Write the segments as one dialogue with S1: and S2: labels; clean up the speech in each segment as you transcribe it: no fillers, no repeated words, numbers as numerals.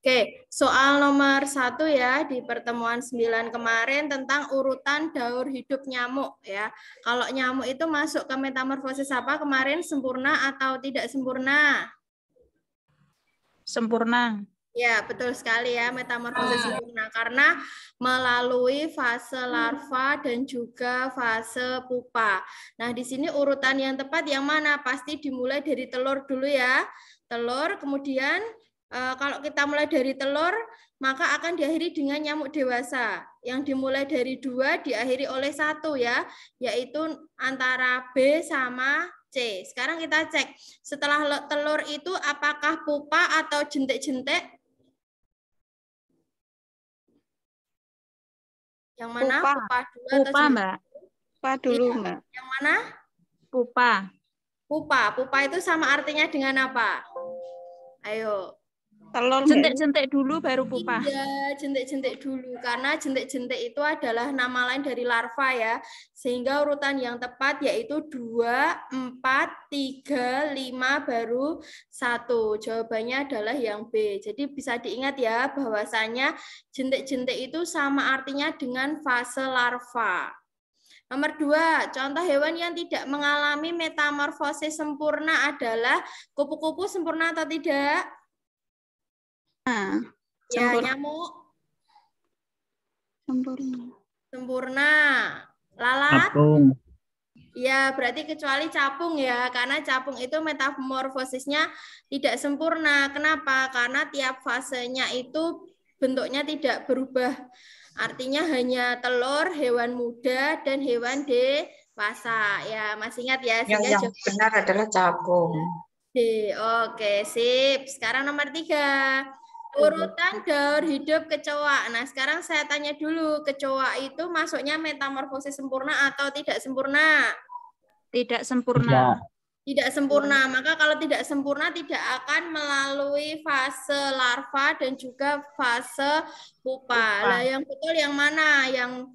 S1: Oke, soal nomor 1 ya di pertemuan 9 kemarin tentang urutan daur hidup nyamuk ya. Kalau nyamuk itu masuk ke metamorfosis apa kemarin, sempurna atau tidak sempurna?
S2: Sempurna.
S1: Ya, betul sekali ya, metamorfosis sempurna karena melalui fase larva dan juga fase pupa. Nah, di sini urutan yang tepat yang mana? Pasti dimulai dari telur dulu ya. Telur, kemudian kalau kita mulai dari telur, maka akan diakhiri dengan nyamuk dewasa. Yang dimulai dari 2, diakhiri oleh 1 ya, yaitu antara B sama C. Sekarang kita cek, setelah telur itu apakah pupa atau jentik-jentik? Yang mana?
S2: Pupa.
S1: Pupa dulu atau
S2: Pupa,
S1: jentik?
S2: Mbak. Pupa dulu,
S1: Iya.
S2: Mbak.
S1: Yang mana?
S2: Pupa.
S1: Pupa. Pupa itu sama artinya dengan apa? Ayo.
S2: Telur jentik-jentik dulu baru pupa.
S1: Iya, jentik-jentik dulu. Karena jentik-jentik itu adalah nama lain dari larva ya. Sehingga urutan yang tepat yaitu 2, 4, 3, 5, baru 1. Jawabannya adalah yang B. Jadi bisa diingat ya bahwasanya jentik-jentik itu sama artinya dengan fase larva. Nomor 2, contoh hewan yang tidak mengalami metamorfosis sempurna adalah kupu-kupu sempurna atau tidak? Ya, nyamuk.
S2: Sempurna.
S1: Sempurna. Lalat?
S3: Capung.
S1: Ya, berarti kecuali capung ya, karena capung itu metamorfosisnya tidak sempurna. Kenapa? Karena tiap fasenya itu bentuknya tidak berubah. Artinya hanya telur, hewan muda, dan hewan dewasa. Ya, masih ingat ya?
S4: Yang benar adalah capung.
S1: Oke, sip. Sekarang nomor 3. Urutan daur hidup kecoa. Nah, sekarang saya tanya dulu, kecoa itu masuknya metamorfosis sempurna atau tidak sempurna?
S2: Tidak sempurna.
S1: Tidak sempurna. Maka kalau tidak sempurna tidak akan melalui fase larva dan juga fase pupa. Lah, yang betul yang mana? Yang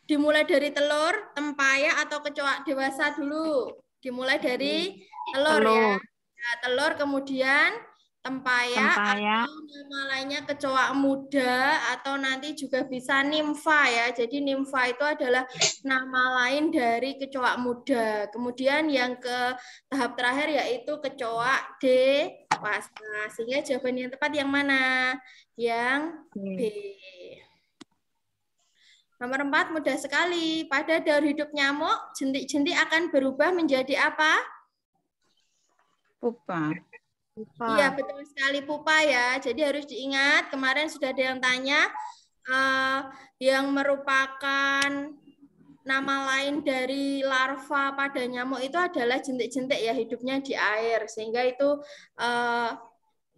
S1: dimulai dari telur, tempayan atau kecoa dewasa dulu? Dimulai dari telur ya. Nah, telur kemudian tempayan atau nama lainnya kecoa muda atau nanti juga bisa nimfa ya. Jadi nimfa itu adalah nama lain dari kecoa muda. Kemudian yang ke tahap terakhir yaitu kecoa dewasa. Sehingga jawaban yang tepat yang mana? Yang B. Nomor 4 mudah sekali. Pada daur hidup nyamuk, jentik-jentik akan berubah menjadi apa?
S2: Pupa.
S1: Iya, betul sekali pupa ya. Jadi harus diingat, kemarin sudah ada yang tanya, yang merupakan nama lain dari larva pada nyamuk itu adalah jentik-jentik ya, hidupnya di air. Sehingga itu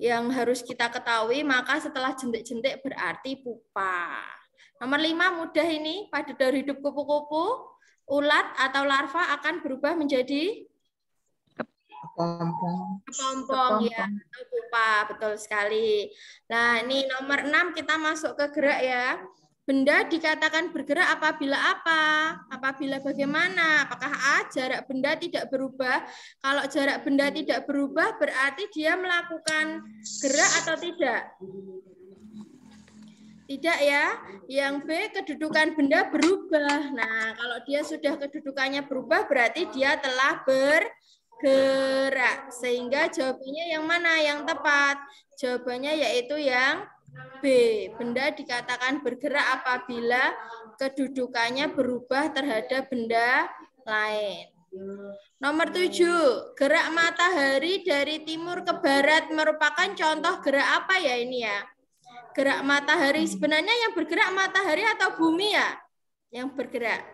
S1: yang harus kita ketahui, maka setelah jentik-jentik berarti pupa. Nomor 5 mudah ini, pada daur hidup kupu-kupu, ulat atau larva akan berubah menjadi kepompong ya, atau pupa, betul sekali. Nah, ini nomor 6 kita masuk ke gerak ya. Benda dikatakan bergerak apabila apa? Apabila bagaimana? Apakah A, jarak benda tidak berubah? Kalau jarak benda tidak berubah berarti dia melakukan gerak atau tidak? Tidak ya. Yang B, kedudukan benda berubah. Nah, kalau dia sudah kedudukannya berubah berarti dia telah bergerak. Sehingga jawabannya yang mana yang tepat? Jawabannya yaitu yang B. Benda dikatakan bergerak apabila kedudukannya berubah terhadap benda lain. Nomor 7. Gerak matahari dari timur ke barat merupakan contoh gerak apa ya ini ya? Gerak matahari. Sebenarnya yang bergerak matahari atau bumi ya? Yang bergerak.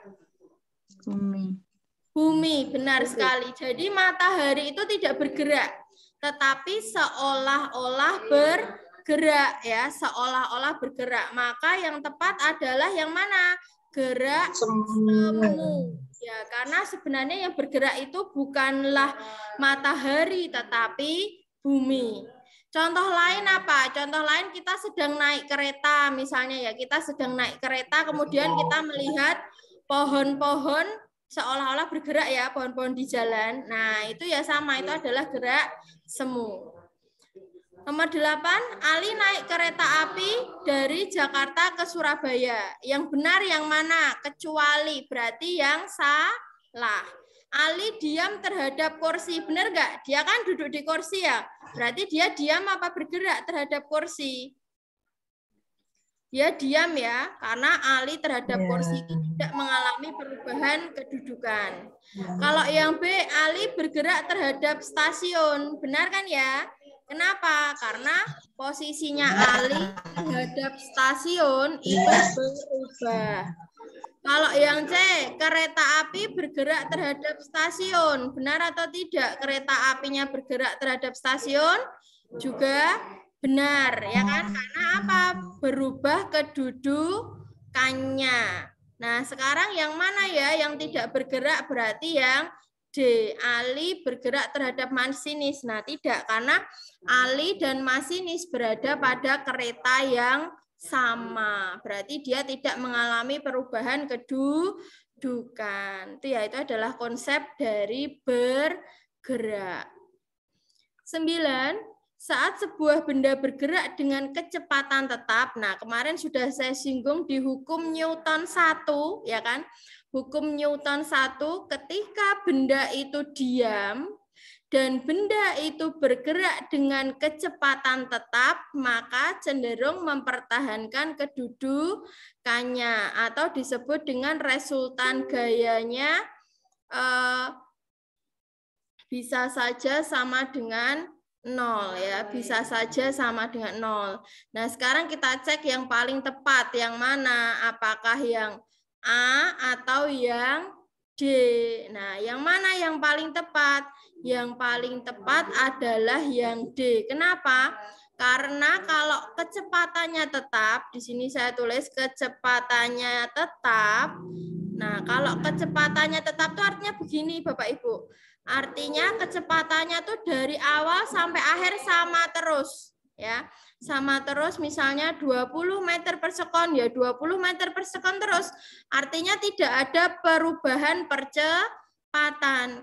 S2: Bumi.
S1: Bumi, benar sekali. Jadi matahari itu tidak bergerak, tetapi seolah-olah bergerak ya, seolah-olah bergerak. Maka yang tepat adalah yang mana? Gerak semu. Ya, karena sebenarnya yang bergerak itu bukanlah matahari, tetapi bumi. Contoh lain apa? Contoh lain kita sedang naik kereta, misalnya ya, kita sedang naik kereta, kemudian kita melihat pohon-pohon seolah-olah bergerak ya, pohon-pohon di jalan. Nah, itu ya sama, itu adalah gerak semu. Nomor 8, Ali naik kereta api dari Jakarta ke Surabaya. Yang benar yang mana? Kecuali, berarti yang salah. Ali diam terhadap kursi. Benar nggak? Dia kan duduk di kursi ya. Berarti dia diam apa bergerak terhadap kursi? Dia diam ya, karena Ali terhadap kursi tidak mengalami perubahan kedudukan. Kalau yang B, Ali bergerak terhadap stasiun. Benar kan ya? Kenapa? Karena posisinya Ali terhadap stasiun itu berubah. Kalau yang C, kereta api bergerak terhadap stasiun. Benar atau tidak? Kereta apinya bergerak terhadap stasiun juga benar, ya kan? Karena apa? Berubah kedudukannya. Nah, sekarang yang mana ya yang tidak bergerak? Berarti yang D, Ali bergerak terhadap masinis. Nah, tidak, karena Ali dan masinis berada pada kereta yang sama. Berarti dia tidak mengalami perubahan kedudukan. Itu ya, itu adalah konsep dari bergerak. 9. Saat sebuah benda bergerak dengan kecepatan tetap, nah kemarin sudah saya singgung di hukum Newton 1, ya kan? Hukum Newton 1, ketika benda itu diam dan benda itu bergerak dengan kecepatan tetap, maka cenderung mempertahankan kedudukannya atau disebut dengan resultan gayanya bisa saja sama dengan 0 ya, bisa saja sama dengan 0. Nah, sekarang kita cek yang paling tepat yang mana? Apakah yang A atau yang D? Nah, yang mana yang paling tepat? Yang paling tepat adalah yang D. Kenapa? Karena kalau kecepatannya tetap, di sini saya tulis kecepatannya tetap. Nah, kalau kecepatannya tetap itu artinya begini, Bapak Ibu. Artinya kecepatannya tuh dari awal sampai akhir sama terus, ya. Sama terus, misalnya 20 meter per sekon, ya 20 meter per sekon terus. Artinya tidak ada perubahan percepatan.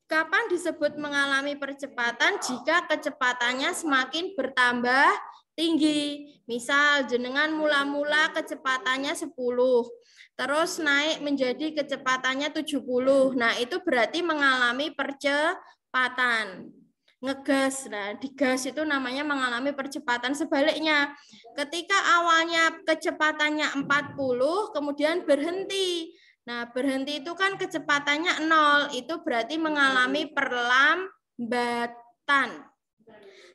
S1: Kapan disebut mengalami percepatan? Jika kecepatannya semakin bertambah tinggi. Misal jenengan mula-mula kecepatannya 10. Terus naik menjadi kecepatannya 70. Nah, itu berarti mengalami percepatan. Ngegas. Nah, digas itu namanya mengalami percepatan. Sebaliknya, ketika awalnya kecepatannya 40, kemudian berhenti. Nah, berhenti itu kan kecepatannya 0. Itu berarti mengalami perlambatan.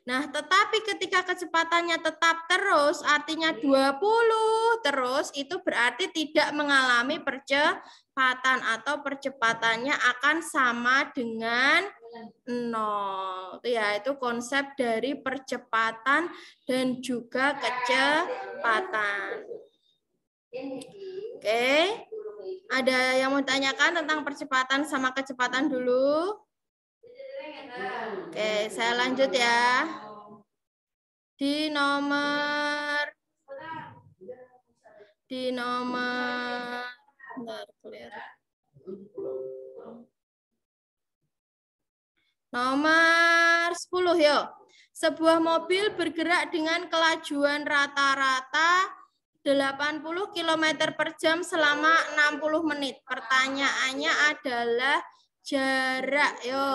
S1: Nah, tetapi ketika kecepatannya tetap terus, artinya 20 terus, itu berarti tidak mengalami percepatan atau percepatannya akan sama dengan 0. Itu ya, itu konsep dari percepatan dan juga kecepatan. Oke. Ada yang mau tanyakan tentang percepatan sama kecepatan dulu? Oke, saya lanjut ya. Di nomor nomor 10 yuk. Sebuah mobil bergerak dengan kelajuan rata-rata 80 km per jam selama 60 menit. Pertanyaannya adalah jarak. Yo,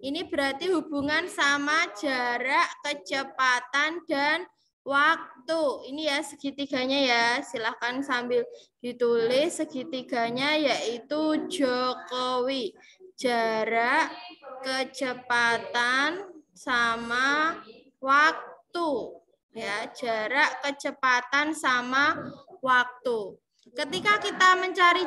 S1: ini berarti hubungan sama jarak, kecepatan, dan waktu. Ini ya segitiganya ya. Silahkan sambil ditulis segitiganya, yaitu Jokowi. Jarak, kecepatan, sama waktu. Ya, jarak, kecepatan, sama waktu. Ketika kita mencari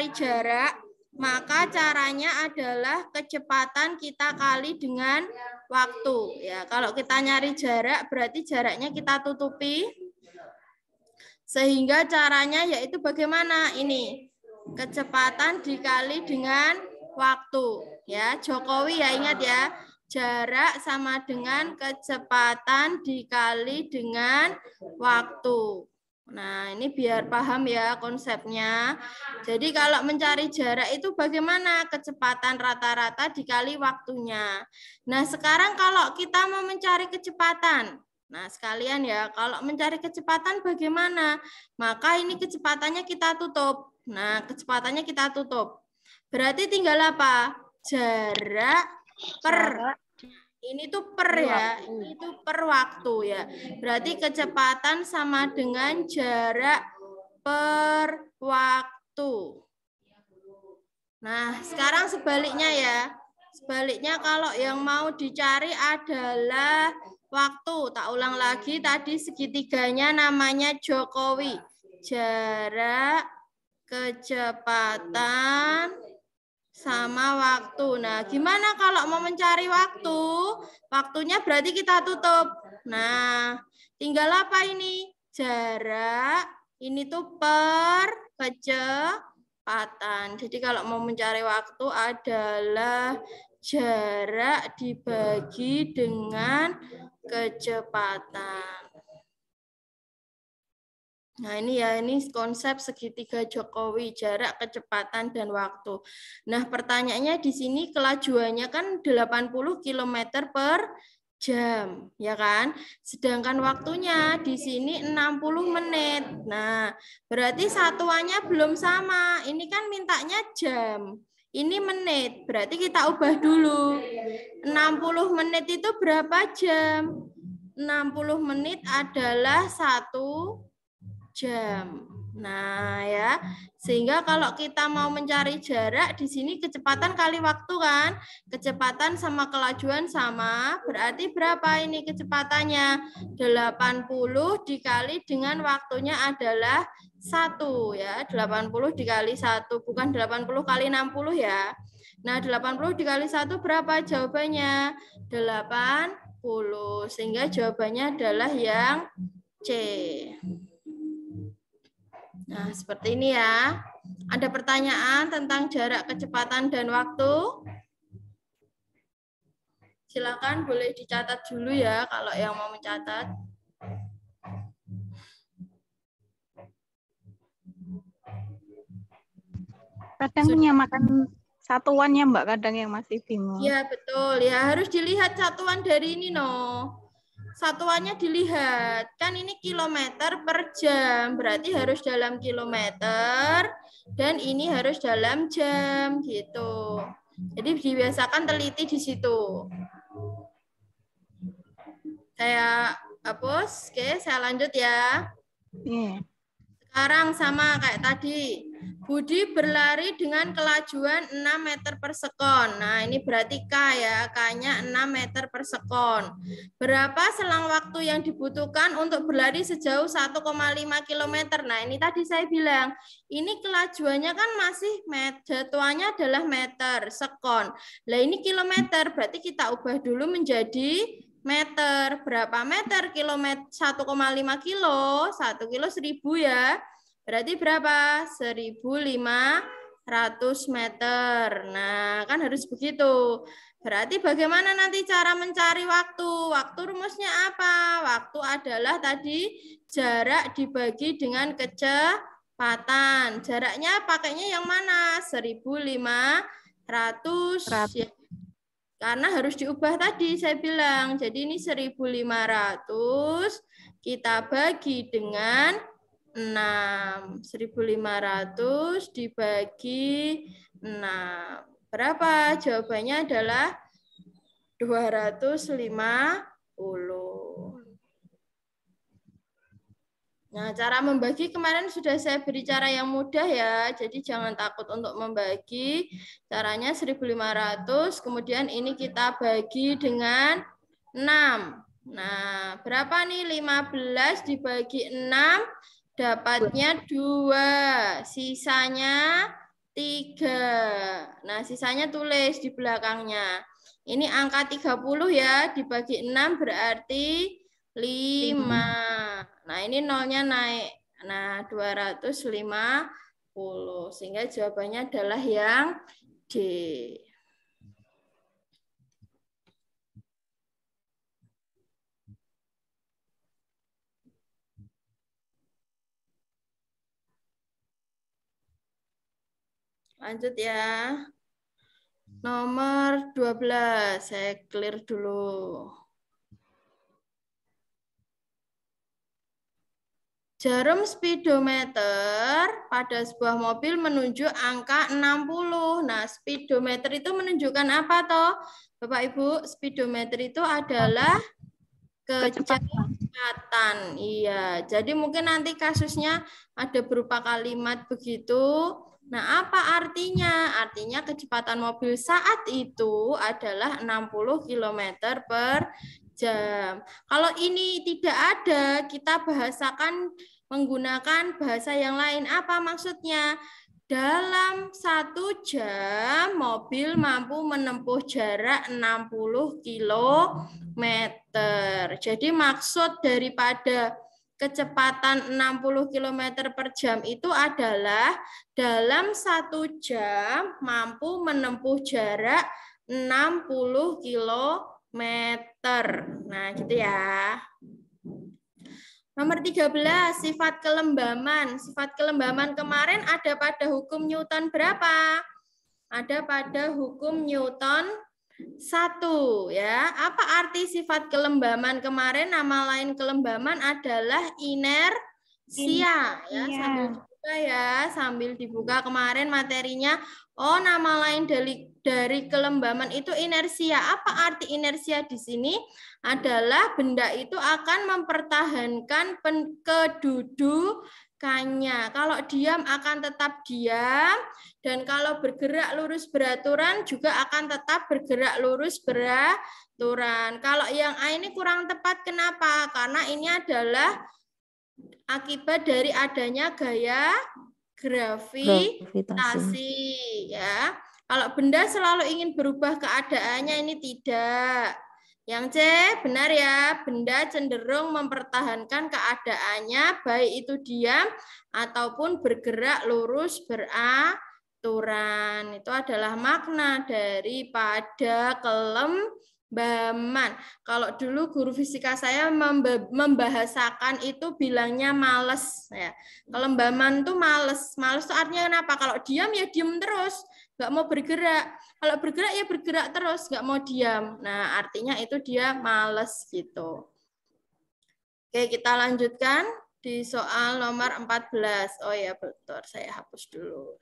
S1: jarak, maka caranya adalah kecepatan kita kali dengan waktu. Ya, kalau kita nyari jarak, berarti jaraknya kita tutupi. Sehingga caranya yaitu bagaimana? Ini, kecepatan dikali dengan waktu. Ya, Jokowi ya, ingat ya. Jarak sama dengan kecepatan dikali dengan waktu. Nah, ini biar paham ya konsepnya. Jadi kalau mencari jarak itu bagaimana? Kecepatan rata-rata dikali waktunya. Nah, sekarang kalau kita mau mencari kecepatan. Nah, sekalian ya, kalau mencari kecepatan bagaimana? Maka ini kecepatannya kita tutup. Nah, kecepatannya kita tutup. Berarti tinggal apa? Jarak per. Ini tuh per ya, ini tuh per waktu ya. Berarti kecepatan sama dengan jarak per waktu. Nah, sekarang sebaliknya ya. Sebaliknya kalau yang mau dicari adalah waktu. Tak ulang lagi, tadi segitiganya namanya Jokowi. Jarak, kecepatan, sama waktu. Nah, gimana kalau mau mencari waktu? Waktunya berarti kita tutup. Nah, tinggal apa ini? Jarak. Ini tuh per kecepatan. Jadi kalau mau mencari waktu adalah jarak dibagi dengan kecepatan. Nah, ini ya, ini konsep segitiga Jokowi, jarak, kecepatan, dan waktu. Nah, pertanyaannya di sini kelajuannya kan 80 km per jam, ya kan? Sedangkan waktunya di sini 60 menit. Nah, berarti satuannya belum sama. Ini kan mintanya jam. Ini menit, berarti kita ubah dulu. 60 menit itu berapa jam? 60 menit adalah 1 jam. Nah, ya. Sehingga kalau kita mau mencari jarak di sini kecepatan kali waktu kan? Kecepatan sama kelajuan sama, berarti berapa ini kecepatannya? 80 dikali dengan waktunya adalah 1 ya. 80 dikali 1, bukan 80 kali 60 ya. Nah, 80 dikali 1 berapa jawabannya? 80. Sehingga jawabannya adalah yang C. Nah, seperti ini ya. Ada pertanyaan tentang jarak, kecepatan, dan waktu? Silakan boleh dicatat dulu ya kalau yang mau mencatat.
S2: Kadang menyamakan satuannya Mbak, kadang yang masih bingung.
S1: Iya, betul. Ya, harus dilihat satuan dari ini, no. Satuannya dilihat. Kan ini kilometer per jam. Berarti harus dalam kilometer. Dan ini harus dalam jam. Gitu. Jadi dibiasakan teliti di situ. Saya hapus. Oke, saya lanjut ya.
S2: Yeah.
S1: Sekarang sama kayak tadi. Budi berlari dengan kelajuan 6 meter per sekon. Nah, ini berarti K ya. K-nya 6 meter per sekon. Berapa selang waktu yang dibutuhkan untuk berlari sejauh 1,5 km? Nah, ini tadi saya bilang. Ini kelajuannya kan masih jatuhannya adalah meter, sekon. Nah, ini kilometer. Berarti kita ubah dulu menjadi meter. Berapa meter? Kilometer 1,5 kilo. 1 kilo 1000 ya. Berarti berapa? 1.500 meter. Nah, kan harus begitu. Berarti bagaimana nanti cara mencari waktu? Waktu rumusnya apa? Waktu adalah tadi jarak dibagi dengan kecepatan. Jaraknya pakainya yang mana? 1.500. Ya. Karena harus diubah tadi saya bilang. Jadi ini 1.500 kita bagi dengan 6. 1.500 dibagi 6. Berapa? Jawabannya adalah 250. Nah, cara membagi kemarin sudah saya beri cara yang mudah ya. Jadi jangan takut untuk membagi. Caranya 1.500, kemudian ini kita bagi dengan 6. Nah, berapa nih? 15 dibagi 6, dapatnya 2. Sisanya 3. Nah, sisanya tulis di belakangnya. Ini angka 30 ya, dibagi 6 berarti 5. Nah, ini nolnya naik. Nah, 250. Sehingga jawabannya adalah yang D. Lanjut ya. Nomor 12, saya clear dulu. Jarum speedometer pada sebuah mobil menunjuk angka 60. Nah, speedometer itu menunjukkan apa toh? Bapak Ibu, speedometer itu adalah kecepatan. Iya, jadi mungkin nanti kasusnya ada berupa kalimat begitu. Nah, apa artinya? Artinya kecepatan mobil saat itu adalah 60 km per jam. Kalau ini tidak ada, kita bahasakan menggunakan bahasa yang lain. Apa maksudnya? Dalam 1 jam, mobil mampu menempuh jarak 60 km. Jadi maksud daripada kecepatan 60 km per jam itu adalah dalam 1 jam mampu menempuh jarak 60 km. Nah, gitu ya. Nomor 13, sifat kelembaman. Sifat kelembaman kemarin ada pada hukum Newton berapa? Ada pada hukum Newton 1 ya. Apa arti sifat kelembaman kemarin? Nama lain kelembaman adalah inersia ya. Sambil dibuka ya, sambil dibuka kemarin materinya. Oh, nama lain dari kelembaman itu inersia. Apa arti inersia di sini? Adalah benda itu akan mempertahankan kedudukannya. Kalau diam akan tetap diam, dan kalau bergerak lurus beraturan juga akan tetap bergerak lurus beraturan. Kalau yang A ini kurang tepat, kenapa? Karena ini adalah akibat dari adanya gaya gravitasi ya. Kalau benda selalu ingin berubah keadaannya, ini tidak. Yang C benar ya, benda cenderung mempertahankan keadaannya baik itu diam ataupun bergerak lurus beraturan. Itu adalah makna daripada kelembaman. Kalau dulu guru fisika saya membahasakan itu bilangnya males ya. Kelembaman tuh males. Males itu artinya kenapa? Kalau diam ya diam terus, nggak mau bergerak. Kalau bergerak ya bergerak terus, nggak mau diam. Nah, artinya itu dia males gitu. Oke, kita lanjutkan di soal nomor 14. Oh ya, betul. Saya hapus dulu.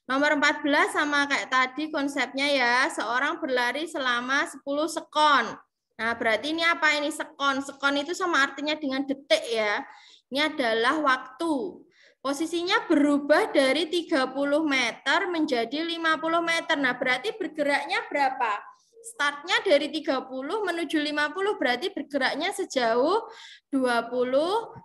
S1: Nomor 14 sama kayak tadi konsepnya ya. Seorang berlari selama 10 sekon. Nah, berarti ini apa ini sekon? Sekon itu sama artinya dengan detik ya. Ini adalah waktu. Posisinya berubah dari 30 meter menjadi 50 meter. Nah, berarti bergeraknya berapa? Startnya dari 30 menuju 50, berarti bergeraknya sejauh 20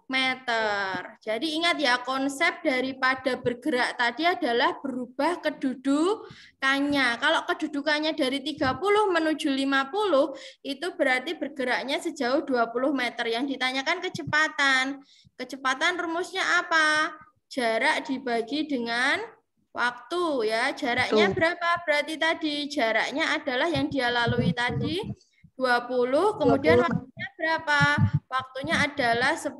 S1: meter. Jadi ingat ya, konsep daripada bergerak tadi adalah berubah kedudukannya. Kalau kedudukannya dari 30 menuju 50, itu berarti bergeraknya sejauh 20 meter. Yang ditanyakan kecepatan. Kecepatan rumusnya apa? Jarak dibagi dengan waktu ya. Jaraknya berapa? Berarti tadi jaraknya adalah yang dia lalui tadi 20, kemudian waktunya berapa? Waktunya adalah 10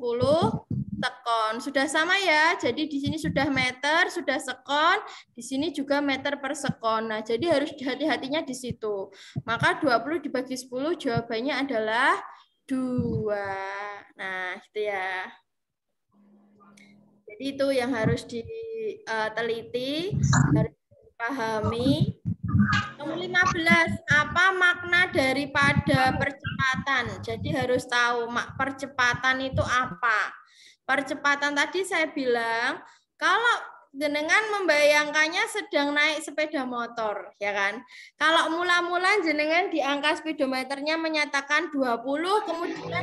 S1: sekon. Sudah sama ya. Jadi di sini sudah meter, sudah sekon, di sini juga meter per sekon. Nah, jadi harus hati-hatinya di situ. Maka 20 dibagi 10 jawabannya adalah 2. Nah, gitu ya. Jadi itu yang harus diteliti, harus dipahami. Nomor 15, apa makna daripada percepatan? Jadi harus tahu percepatan itu apa. Percepatan tadi saya bilang, kalau jenengan membayangkannya sedang naik sepeda motor, ya kan? Kalau mula-mula jenengan di angka speedometernya menyatakan 20, kemudian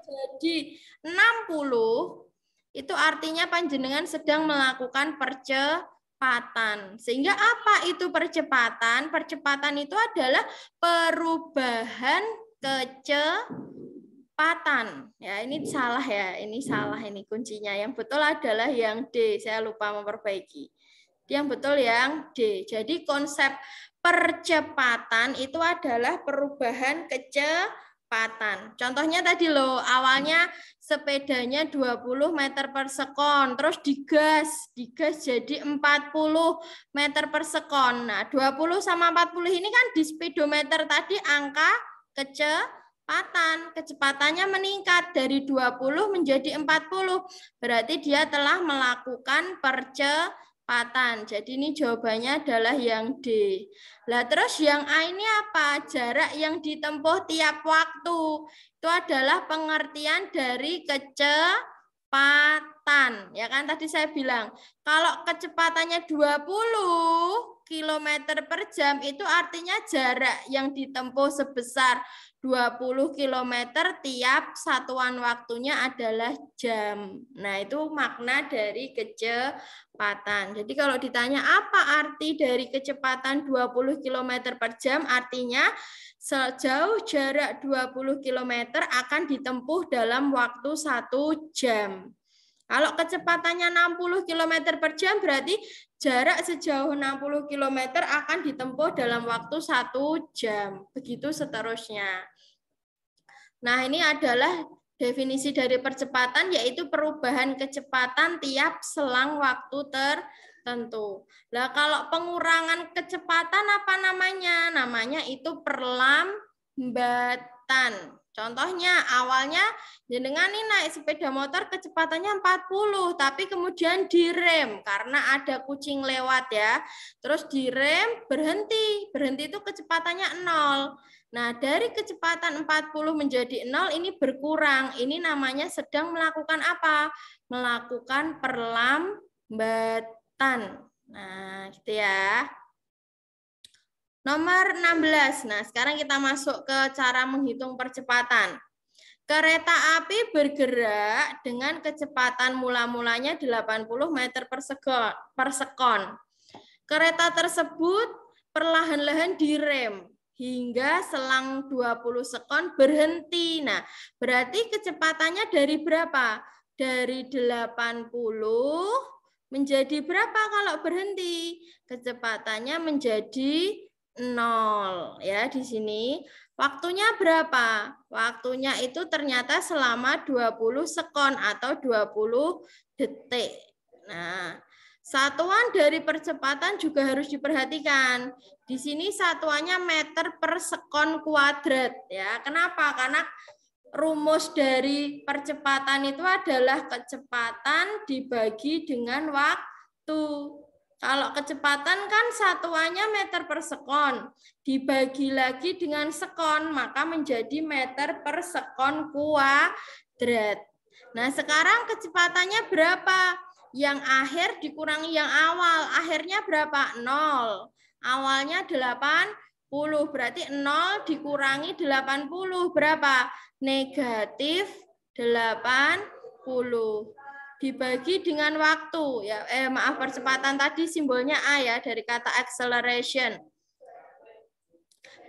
S1: jadi 60, itu artinya panjenengan sedang melakukan percepatan. Sehingga apa itu percepatan? Percepatan itu adalah perubahan kecepatan. Ya, ini salah ya. Ini salah ini kuncinya. Yang betul adalah yang D. Saya lupa memperbaiki. Yang betul yang D. Jadi konsep percepatan itu adalah perubahan kecepatan. kecepatan. Contohnya tadi loh, awalnya sepedanya 20 meter per sekon, terus digas jadi 40 meter per sekon. Nah, 20 sama 40 ini kan di speedometer tadi angka kecepatannya meningkat dari 20 menjadi 40. Berarti dia telah melakukan percepatan. Jadi ini jawabannya adalah yang D. Lah terus yang A ini apa? Jarak yang ditempuh tiap waktu. Itu adalah pengertian dari kecepatan. Ya kan tadi saya bilang, kalau kecepatannya 20 km per jam itu artinya jarak yang ditempuh sebesar 20 km tiap satuan waktunya adalah jam. Nah, itu makna dari kecepatan. Jadi kalau ditanya apa arti dari kecepatan 20 km per jam, artinya sejauh jarak 20 km akan ditempuh dalam waktu 1 jam. Kalau kecepatannya 60 km per jam berarti jarak sejauh 60 km akan ditempuh dalam waktu 1 jam. Begitu seterusnya. Nah, ini adalah definisi dari percepatan, yaitu perubahan kecepatan tiap selang waktu tertentu. Nah, kalau pengurangan kecepatan apa namanya? Namanya itu perlambatan. Contohnya awalnya jenengan ini naik sepeda motor kecepatannya 40, tapi kemudian direm karena ada kucing lewat ya. Terus direm, berhenti. Berhenti itu kecepatannya 0. Nah, dari kecepatan 40 menjadi 0 ini berkurang. Ini namanya sedang melakukan apa? Melakukan perlambatan. Nah, gitu ya. Nomor 16. Nah, sekarang kita masuk ke cara menghitung percepatan. Kereta api bergerak dengan kecepatan mula-mulanya 80 meter per sekon. Kereta tersebut perlahan-lahan direm hingga selang 20 sekon berhenti. Nah, berarti kecepatannya dari berapa? Dari 80 menjadi berapa kalau berhenti? Kecepatannya menjadi 0 ya di sini. Waktunya berapa? Waktunya itu ternyata selama 20 sekon atau 20 detik. Nah, satuan dari percepatan juga harus diperhatikan. Di sini satuannya meter per sekon kuadrat ya. Kenapa? Karena rumus dari percepatan itu adalah kecepatan dibagi dengan waktu. Kalau kecepatan kan satuannya meter per sekon, dibagi lagi dengan sekon, maka menjadi meter per sekon kuadrat. Nah, sekarang kecepatannya berapa? Yang akhir dikurangi yang awal, akhirnya berapa? 0. Awalnya 80, berarti 0 dikurangi 80, berapa? Negatif 80. Dibagi dengan waktu ya, maaf, percepatan tadi simbolnya A ya dari kata acceleration.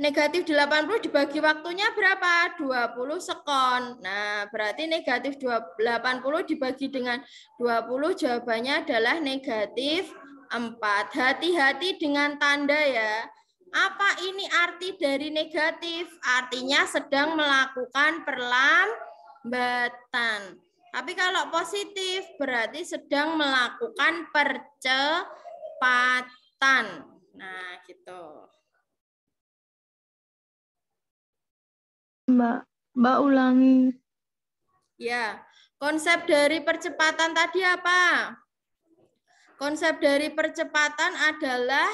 S1: Negatif 80 dibagi waktunya berapa? 20 sekon. Nah, berarti negatif 80 dibagi dengan 20 jawabannya adalah negatif 4. Hati-hati dengan tanda ya. Apa ini arti dari negatif? Artinya sedang melakukan perlambatan. Tapi kalau positif berarti sedang melakukan percepatan. Nah, gitu.
S2: Mbak ulangi.
S1: Ya, konsep dari percepatan tadi apa? Konsep dari percepatan adalah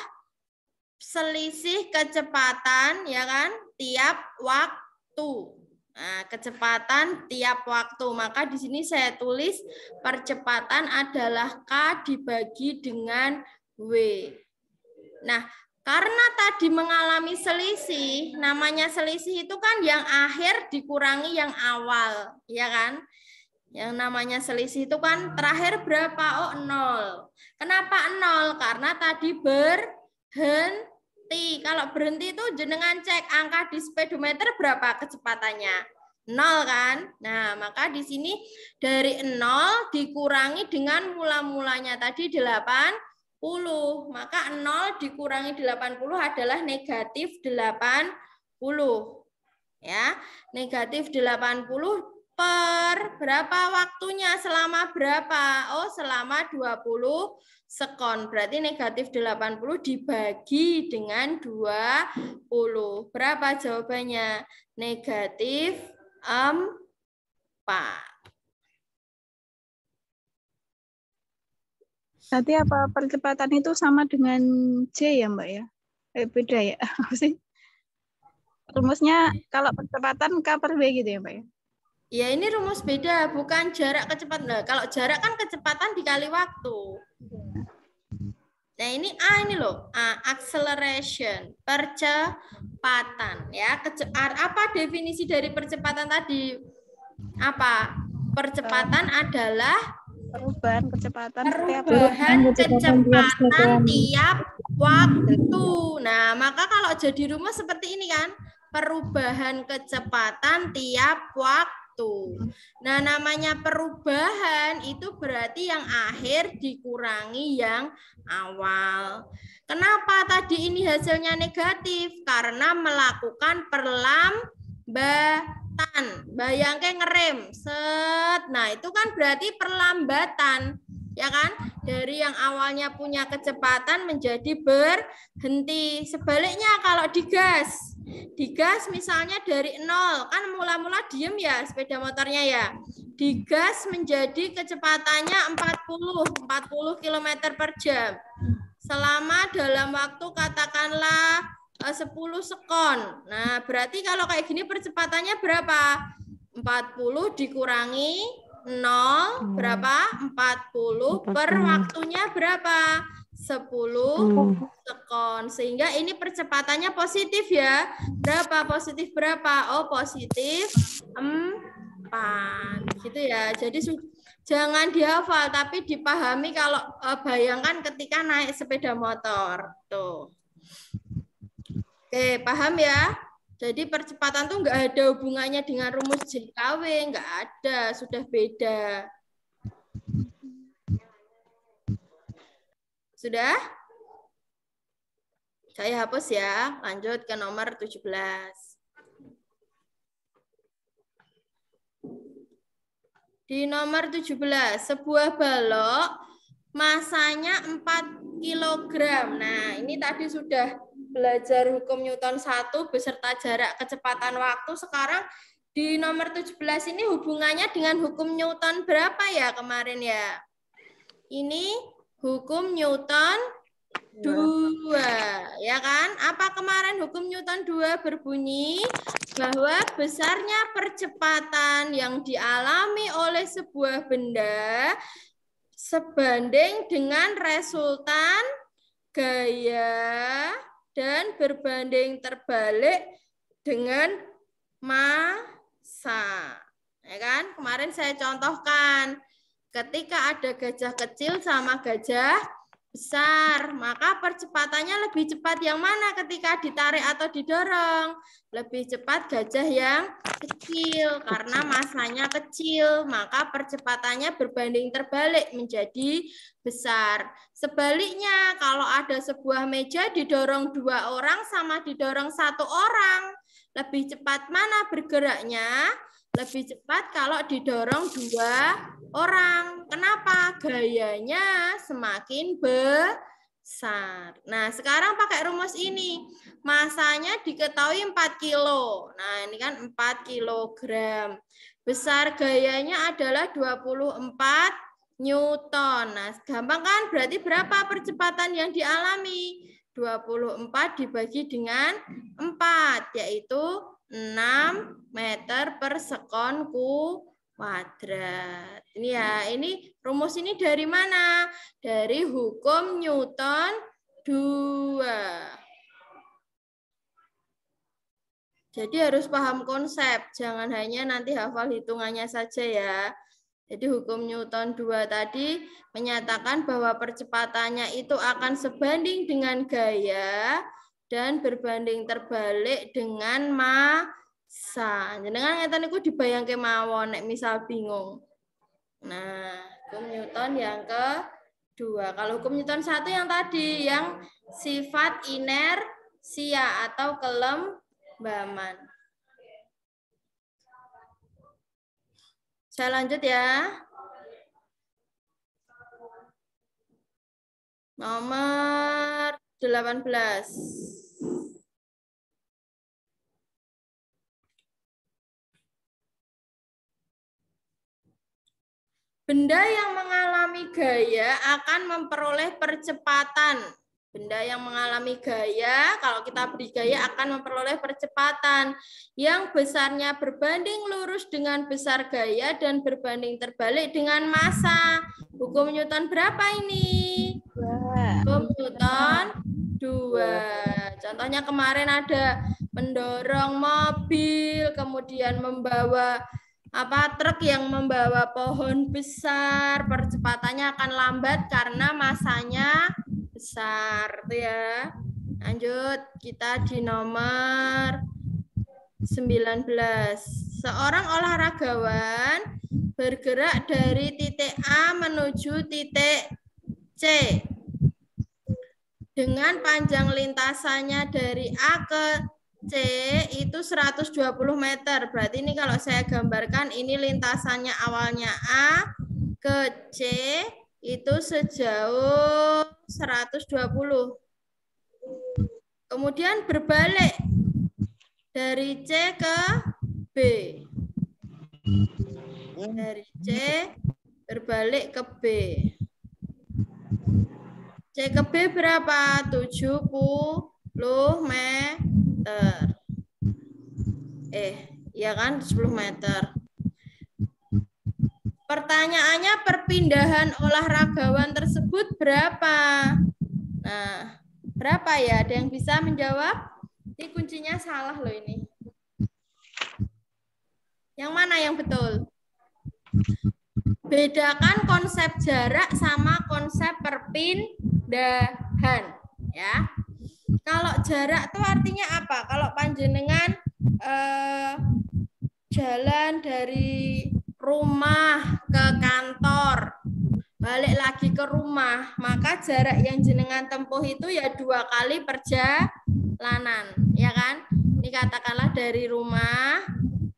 S1: selisih kecepatan ya kan tiap waktu. Nah, kecepatan tiap waktu. Maka di sini saya tulis percepatan adalah K dibagi dengan W. Nah, karena tadi mengalami selisih, namanya selisih itu kan yang akhir dikurangi yang awal, ya kan? Yang namanya selisih itu kan terakhir berapa? Oh, 0. Kenapa 0? Karena tadi berhenti. Kalau berhenti itu jenengan cek angka di speedometer berapa kecepatannya? 0 kan? Nah, maka di sini dari 0 dikurangi dengan mula-mulanya tadi 80. Maka 0 dikurangi 80 adalah negatif 80. Ya, negatif 80 per berapa waktunya? Selama berapa? Oh, selama 20 sekon. Berarti negatif 80 dibagi dengan 20. Berapa jawabannya? Negatif 4.
S2: Berarti apa percepatan itu sama dengan J ya Mbak ya? Beda ya? Apa sih? Rumusnya kalau percepatan K per B gitu ya Mbak ya?
S1: Ya ini rumus beda, bukan jarak kecepatan. Nah, kalau jarak kan kecepatan dikali waktu. Nah ini A ini loh, A, acceleration, percepatan. Ya, apa definisi dari percepatan tadi? Apa? Percepatan adalah
S2: Perubahan kecepatan
S1: tiap waktu. Nah, maka kalau jadi rumus seperti ini kan, perubahan kecepatan tiap waktu. Nah, namanya perubahan itu berarti yang akhir dikurangi yang awal. Kenapa tadi ini hasilnya negatif? Karena melakukan perlambatan. Bayangkan ngerem, set. Nah, itu kan berarti perlambatan, ya kan? Dari yang awalnya punya kecepatan menjadi berhenti. Sebaliknya kalau digas misalnya dari 0, kan mula-mula diem ya sepeda motornya ya. Digas menjadi kecepatannya 40 km per jam. Selama dalam waktu katakanlah 10 sekon. Nah, berarti kalau kayak gini percepatannya berapa? 40 dikurangi 0 berapa? 40 per waktunya berapa? 10 sekon. Sehingga ini percepatannya positif ya. Berapa? Positif berapa? Oh, positif 4. Gitu ya. Jadi jangan dihafal, tapi dipahami kalau bayangkan ketika naik sepeda motor. Tuh. Oke, paham ya? Jadi percepatan tuh nggak ada hubungannya dengan rumus JKW, nggak ada, sudah beda. Sudah? Saya hapus ya, lanjut ke nomor 17. Di nomor 17, sebuah balok masanya 4 kg. Nah, ini tadi sudah belajar hukum Newton 1 beserta jarak kecepatan waktu. Sekarang di nomor 17 ini hubungannya dengan hukum Newton berapa ya kemarin ya? Ini hukum Newton 2, ya kan? Apa kemarin hukum Newton 2 berbunyi bahwa besarnya percepatan yang dialami oleh sebuah benda sebanding dengan resultan gaya dan berbanding terbalik dengan massa. Ya kan? Kemarin saya contohkan ketika ada gajah kecil sama gajah besar, maka percepatannya lebih cepat yang mana ketika ditarik atau didorong? Lebih cepat gajah yang kecil karena masanya kecil, maka percepatannya berbanding terbalik menjadi besar. Sebaliknya, kalau ada sebuah meja didorong 2 orang sama didorong 1 orang, lebih cepat mana bergeraknya? Lebih cepat kalau didorong 2 orang. Kenapa? Gayanya semakin besar. Nah, sekarang pakai rumus ini. Masanya diketahui 4 kilo. Nah, ini kan 4 kilogram. Besar gayanya adalah 24 Newton. Nah, gampang kan? Berarti berapa percepatan yang dialami? 24 dibagi dengan 4, yaitu 6 meter per sekon kuadrat. Ini ya, ini rumus ini dari mana? Dari hukum Newton 2. Jadi harus paham konsep, jangan hanya nanti hafal hitungannya saja ya. Jadi hukum Newton 2 tadi menyatakan bahwa percepatannya itu akan sebanding dengan gaya dan berbanding terbalik dengan massa. Jenengan ngeten niku dibayangke mawon nek misal bingung. Nah, hukum Newton yang kedua. Kalau hukum Newton 1 yang tadi yang sifat inersia atau kelembaman. Saya lanjut ya. Nomor 18. Benda yang mengalami gaya akan memperoleh percepatan. Benda yang mengalami gaya, kalau kita beri gaya akan memperoleh percepatan yang besarnya berbanding lurus dengan besar gaya dan berbanding terbalik dengan massa. Hukum Newton berapa ini? 2. Hukum Newton 2. Contohnya kemarin ada mendorong mobil, kemudian membawa truk yang membawa pohon besar, percepatannya akan lambat karena masanya besar, tuh ya. Lanjut, kita di nomor 19. Seorang olahragawan bergerak dari titik A menuju titik C dengan panjang lintasannya dari A ke C itu 120 meter. Berarti ini kalau saya gambarkan, ini lintasannya awalnya A ke C itu sejauh 120. Kemudian berbalik dari C ke B. Dari C berbalik ke B. C ke B berapa? 70 meter. Ya kan, 10 meter. Pertanyaannya, perpindahan olahragawan tersebut berapa? Nah, berapa ya? Ada yang bisa menjawab? Ini kuncinya salah loh ini. Yang mana yang betul? Bedakan konsep jarak sama konsep perpindahan, ya. Kalau jarak itu artinya apa? Kalau panjenengan jalan dari rumah ke kantor, balik lagi ke rumah, maka jarak yang jenengan tempuh itu ya 2 kali perjalanan, ya kan? Ini katakanlah dari rumah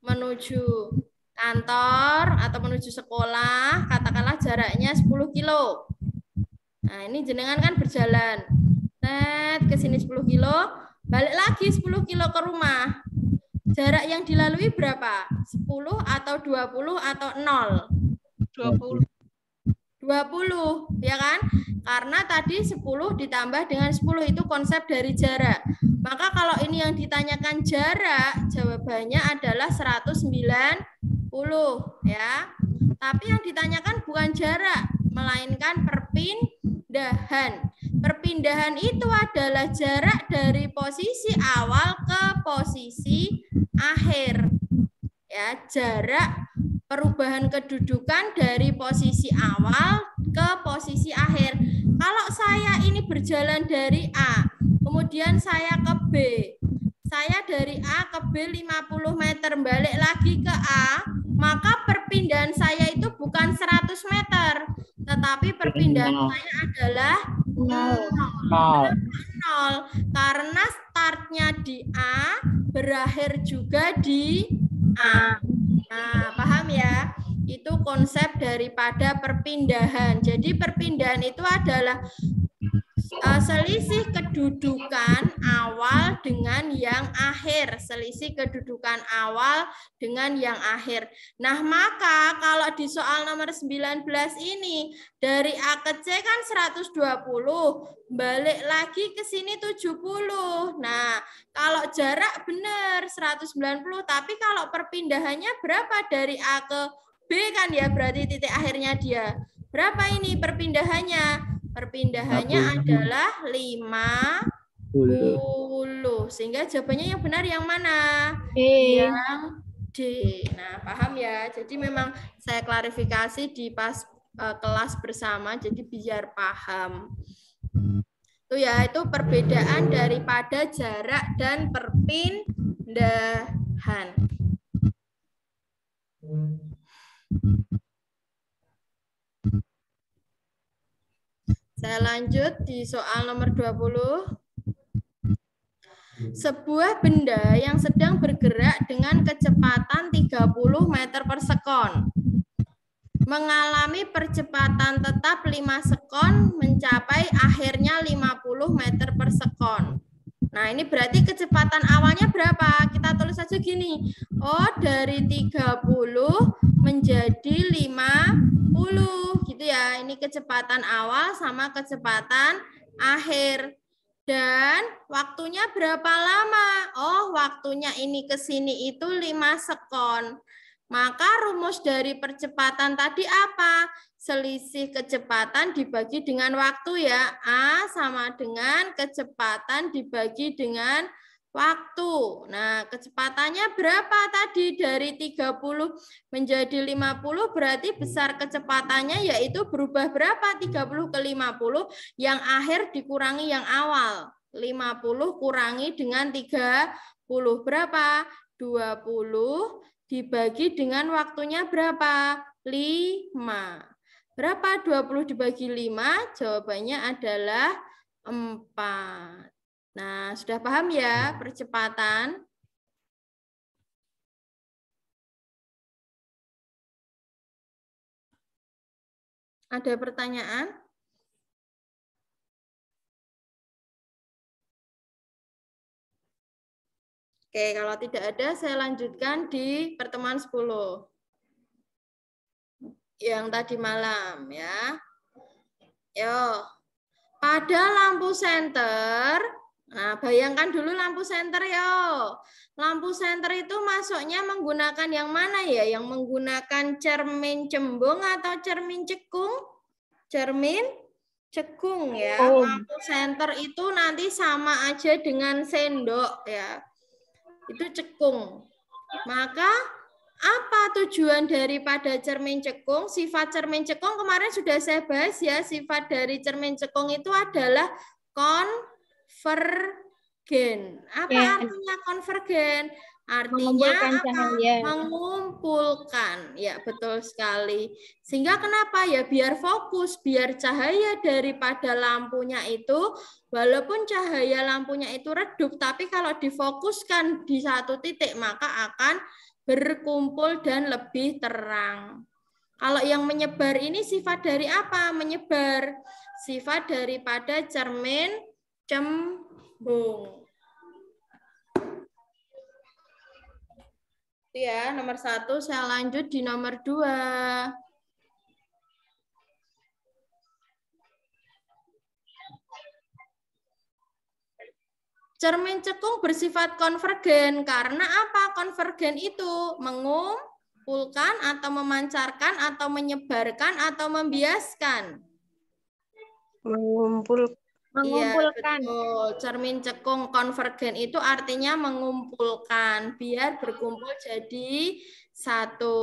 S1: menuju kantor atau menuju sekolah, katakanlah jaraknya 10 kilo. Nah, ini jenengan kan berjalan. Ke sini 10 kilo, balik lagi 10 kilo ke rumah. Jarak yang dilalui berapa? 10 atau 20 atau 0? 20. 20, ya kan? Karena tadi 10 ditambah dengan 10 itu konsep dari jarak. Maka kalau ini yang ditanyakan jarak, jawabannya adalah 190, ya. Tapi yang ditanyakan bukan jarak, melainkan perpindahan. Perpindahan itu adalah jarak dari posisi awal ke posisi akhir. Ya, jarak perubahan kedudukan dari posisi awal ke posisi akhir. Kalau saya ini berjalan dari A, kemudian saya ke B. Saya dari A ke B 50 meter, balik lagi ke A, maka perpindahan saya itu bukan 100 meter, tetapi perpindahan saya adalah 0. Karena startnya di A, berakhir juga di A. Nah, paham ya? Itu konsep daripada perpindahan. Jadi perpindahan itu adalah selisih kedudukan awal dengan yang akhir. Selisih kedudukan awal dengan yang akhir. Nah, maka kalau di soal nomor 19 ini, dari A ke C kan 120, balik lagi ke sini 70. Nah, kalau jarak benar 190, tapi kalau perpindahannya berapa dari A ke B kan ya, berarti titik akhirnya dia. Berapa ini perpindahannya? Perpindahannya adalah 50. Sehingga jawabannya yang benar yang mana? Yang D. Nah, paham ya? Jadi memang saya klarifikasi di pas kelas bersama, jadi biar paham. Itu ya, itu perbedaan daripada jarak dan perpindahan. Saya lanjut di soal nomor 20. Sebuah benda yang sedang bergerak dengan kecepatan 30 meter per sekon mengalami percepatan tetap 5 sekon mencapai akhirnya 50 meter per sekon. Nah, ini berarti kecepatan awalnya berapa? Kita tulis saja gini. Oh, dari 30 menjadi 50 gitu ya. Ini kecepatan awal sama kecepatan akhir. Dan waktunya berapa lama? Oh, waktunya ini ke sini itu 5 sekon. Maka rumus dari percepatan tadi apa? Selisih kecepatan dibagi dengan waktu ya. A sama dengan kecepatan dibagi dengan waktu. Nah, kecepatannya berapa tadi? Dari 30 menjadi 50 berarti besar kecepatannya yaitu berubah berapa? 30 ke 50 yang akhir dikurangi yang awal. 50 kurangi dengan 30 berapa? 20 dibagi dengan waktunya berapa? 5. Berapa 20 dibagi 5? Jawabannya adalah 4. Nah, sudah paham ya percepatan? Ada pertanyaan? Oke, kalau tidak ada saya lanjutkan di pertemuan 10. Yang tadi malam ya. Yo. Pada lampu senter, nah bayangkan dulu lampu senter yo. Lampu senter itu masuknya menggunakan yang mana ya? Yang menggunakan cermin cembung atau cermin cekung? Cermin cekung ya. Lampu senter itu nanti sama aja dengan sendok ya. Itu cekung. Maka apa tujuan daripada cermin cekung? Sifat cermin cekung kemarin sudah saya bahas ya. Sifat dari cermin cekung itu adalah konvergen. Apa artinya konvergen? Artinya apa? Mengumpulkan. Ya, betul sekali. Sehingga kenapa ya? Biar fokus, biar cahaya daripada lampunya itu, walaupun cahaya lampunya itu redup, tapi kalau difokuskan di satu titik, maka akan berkumpul dan lebih terang. Kalau yang menyebar ini sifat dari apa? Menyebar. Sifat daripada cermin cembung. Itu ya, nomor 1. Saya lanjut di nomor 2. Cermin cekung bersifat konvergen. Karena apa? Konvergen itu mengumpulkan atau memancarkan atau menyebarkan atau membiaskan.
S2: Mengumpulkan.
S1: Iya, betul. Cermin cekung konvergen itu artinya mengumpulkan biar berkumpul jadi satu.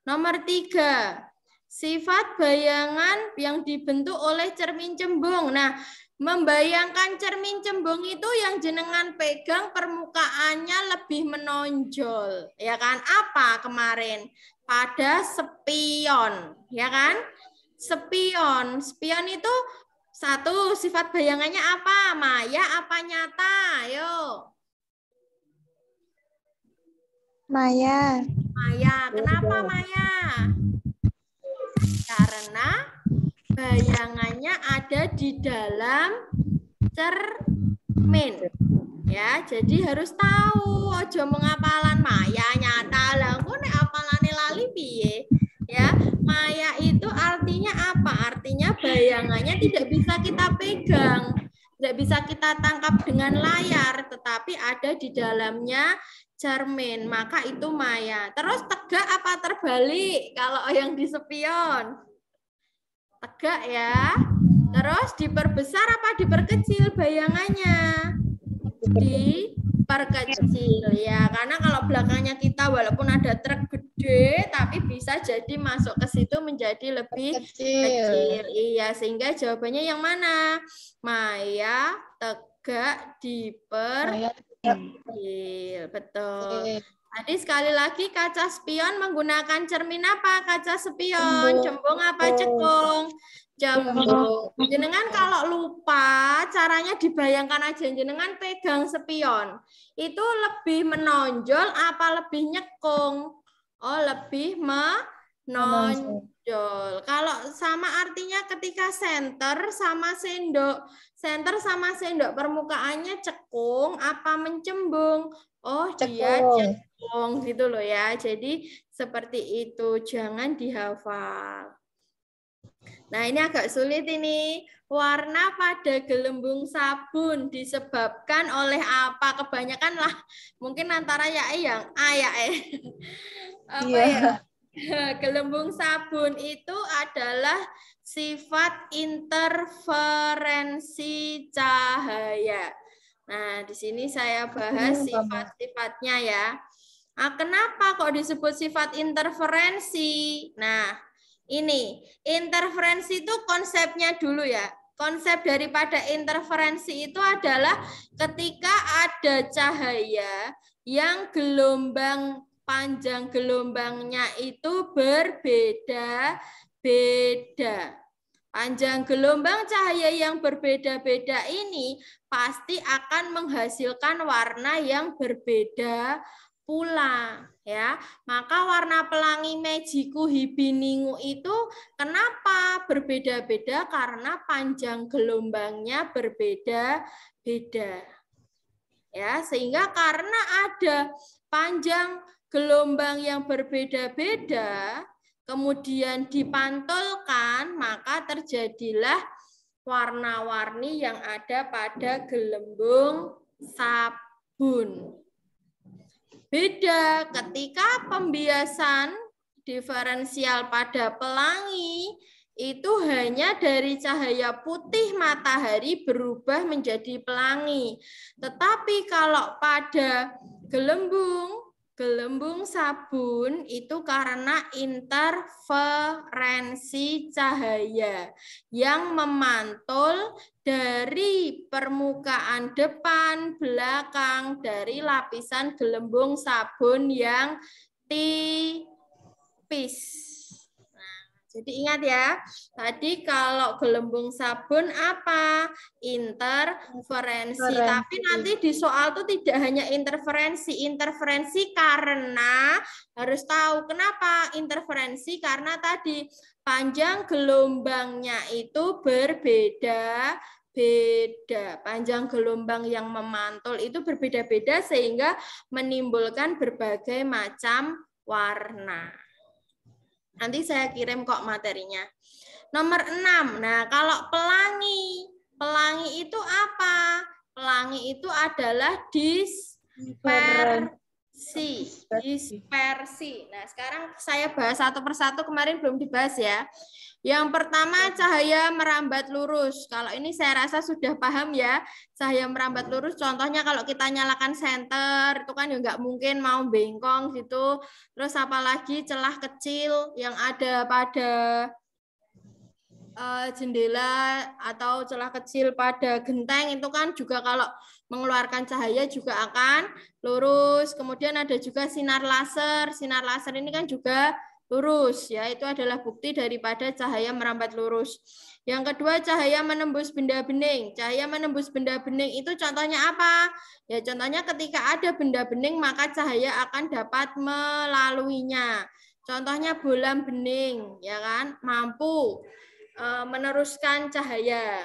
S1: Nomor 3. Sifat bayangan yang dibentuk oleh cermin cembung. Nah, membayangkan cermin cembung itu yang jenengan pegang permukaannya lebih menonjol. Ya kan? Apa kemarin? Pada spion. Ya kan? Spion. Spion itu satu, sifat bayangannya apa? Maya apa nyata? Ayo.
S2: Maya.
S1: Maya. Kenapa Maya? Karena bayangannya ada di dalam cermin. Ya, jadi harus tahu ojo mengapalan Maya nyata lah. Kok nek apalane lali piye? Ya, maya itu artinya apa? Artinya bayangannya tidak bisa kita pegang, tidak bisa kita tangkap dengan layar, tetapi ada di dalamnya cermin, maka itu maya. Terus tegak apa terbalik? Kalau yang di spion, tegak ya. Terus diperbesar apa diperkecil bayangannya? Diperkecil ya, karena kalau belakangnya kita walaupun ada truk gede tapi bisa jadi masuk ke situ menjadi lebih kecil. Iya, sehingga jawabannya yang mana? Maya, tegak, diperkecil. Betul. Tadi sekali lagi kaca spion menggunakan cermin apa? Kaca spion, cembung apa cekung? Cembung. Jenengan kalau lupa caranya dibayangkan aja, jenengan pegang spion. Itu lebih menonjol apa lebih nyekung? Oh, lebih Nonjol. Kalau sama artinya ketika senter sama sendok. Senter sama sendok permukaannya cekung apa mencembung? Oh, dia cekung gitu loh ya. Jadi seperti itu, jangan dihafal. Nah, ini agak sulit ini. Warna pada gelembung sabun disebabkan oleh apa? Kebanyakan lah mungkin antara ya yang A ya apa ya? Gelembung sabun itu adalah sifat interferensi cahaya. Nah, di sini saya bahas sifat-sifatnya ya. Nah, kenapa kok disebut sifat interferensi? Nah, ini interferensi itu konsepnya dulu ya. Konsep daripada interferensi itu adalah ketika ada cahaya yang gelombang panjang gelombangnya itu berbeda-beda. Panjang gelombang cahaya yang berbeda-beda ini pasti akan menghasilkan warna yang berbeda pula ya. Maka warna pelangi Mejiku Hibiningu itu kenapa berbeda-beda? Karena panjang gelombangnya berbeda-beda. Ya, sehingga karena ada panjang gelombang yang berbeda-beda, kemudian dipantulkan, maka terjadilah warna-warni yang ada pada gelembung sabun. Beda ketika pembiasan diferensial pada pelangi, itu hanya dari cahaya putih matahari berubah menjadi pelangi. Tetapi kalau pada gelembung sabun itu karena interferensi cahaya yang memantul dari permukaan depan, belakang, dari lapisan gelembung sabun yang tipis. Jadi ingat ya, tadi kalau gelembung sabun apa? Interferensi. Tapi nanti di soal itu tidak hanya interferensi. Interferensi karena harus tahu kenapa interferensi. Karena tadi panjang gelombangnya itu berbeda-beda. Panjang gelombang yang memantul itu berbeda-beda sehingga menimbulkan berbagai macam warna. Nanti saya kirim kok materinya. Nomor 6. Nah, kalau pelangi. Pelangi itu apa? Pelangi itu adalah dispersi. Nah, sekarang saya bahas satu persatu, kemarin belum dibahas ya. Yang pertama, cahaya merambat lurus. Kalau ini saya rasa sudah paham ya. Cahaya merambat lurus, contohnya kalau kita nyalakan senter, itu kan ya nggak mungkin mau bengkong gitu. Terus apalagi celah kecil yang ada pada jendela atau celah kecil pada genteng, itu kan juga kalau mengeluarkan cahaya juga akan lurus. Kemudian ada juga sinar laser. Sinar laser ini kan juga lurus ya, itu adalah bukti daripada cahaya merambat lurus. Yang kedua, cahaya menembus benda bening. Cahaya menembus benda bening itu contohnya apa? Ya contohnya ketika ada benda bening maka cahaya akan dapat melaluinya. Contohnya bolam bening ya kan, mampu meneruskan cahaya.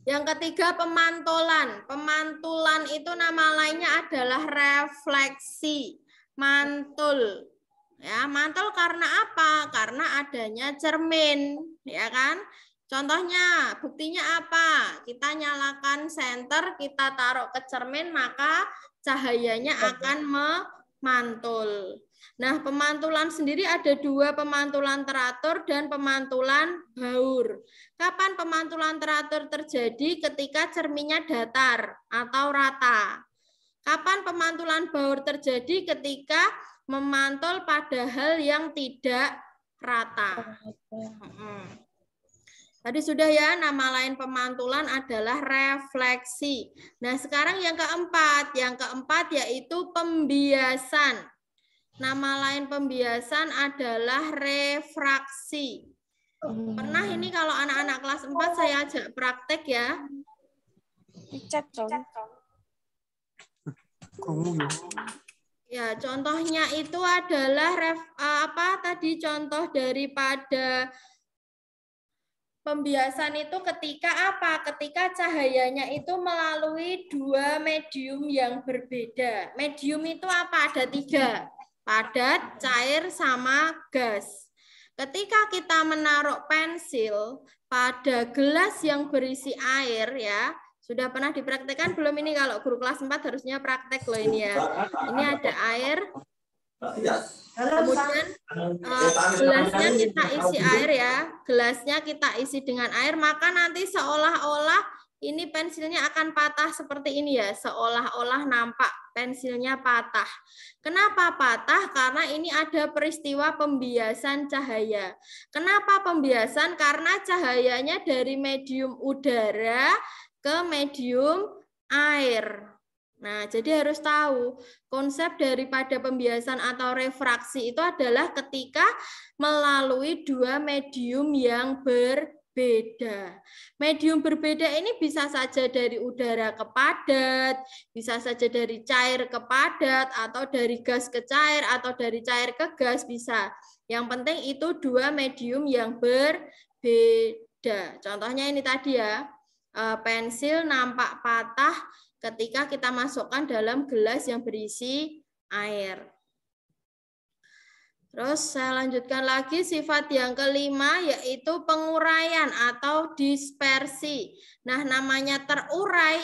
S1: Yang ketiga, pemantulan. Pemantulan itu nama lainnya adalah refleksi. Mantul. Ya, mantul karena apa? Karena adanya cermin, ya kan? Contohnya, buktinya apa? Kita nyalakan senter, kita taruh ke cermin, maka cahayanya akan memantul. Nah, pemantulan sendiri ada dua, pemantulan teratur dan pemantulan baur. Kapan pemantulan teratur terjadi? Ketika cerminnya datar atau rata. Kapan pemantulan baur terjadi? Ketika memantul pada hal yang tidak rata. Tadi sudah ya, nama lain pemantulan adalah refleksi. Nah, sekarang yang keempat. Yang keempat yaitu pembiasan. Nama lain pembiasan adalah refraksi. Pernah ini kalau anak-anak kelas 4 saya ajak praktek ya. Ya, contohnya itu adalah contoh daripada pembiasan itu ketika apa? Ketika cahayanya itu melalui dua medium yang berbeda. Medium itu apa? Ada 3. Padat, cair, sama gas. Ketika kita menaruh pensil pada gelas yang berisi air ya, sudah pernah dipraktekkan belum ini? Kalau guru kelas 4 harusnya praktek loh ini ya. Ini ada air. Kemudian gelasnya kita isi air ya. Gelasnya kita isi dengan air, maka nanti seolah-olah ini pensilnya akan patah seperti ini ya. Seolah-olah nampak pensilnya patah. Kenapa patah? Karena ini ada peristiwa pembiasan cahaya. Kenapa pembiasan? Karena cahayanya dari medium udara ke medium air. Nah, jadi harus tahu konsep daripada pembiasan atau refraksi itu adalah ketika melalui dua medium yang berbeda. Medium berbeda ini bisa saja dari udara ke padat, bisa saja dari cair ke padat, atau dari gas ke cair, atau dari cair ke gas, bisa. Yang penting itu dua medium yang berbeda. Contohnya ini tadi ya. Pensil nampak patah ketika kita masukkan dalam gelas yang berisi air. Terus saya lanjutkan lagi sifat yang kelima yaitu penguraian atau dispersi. Nah, namanya terurai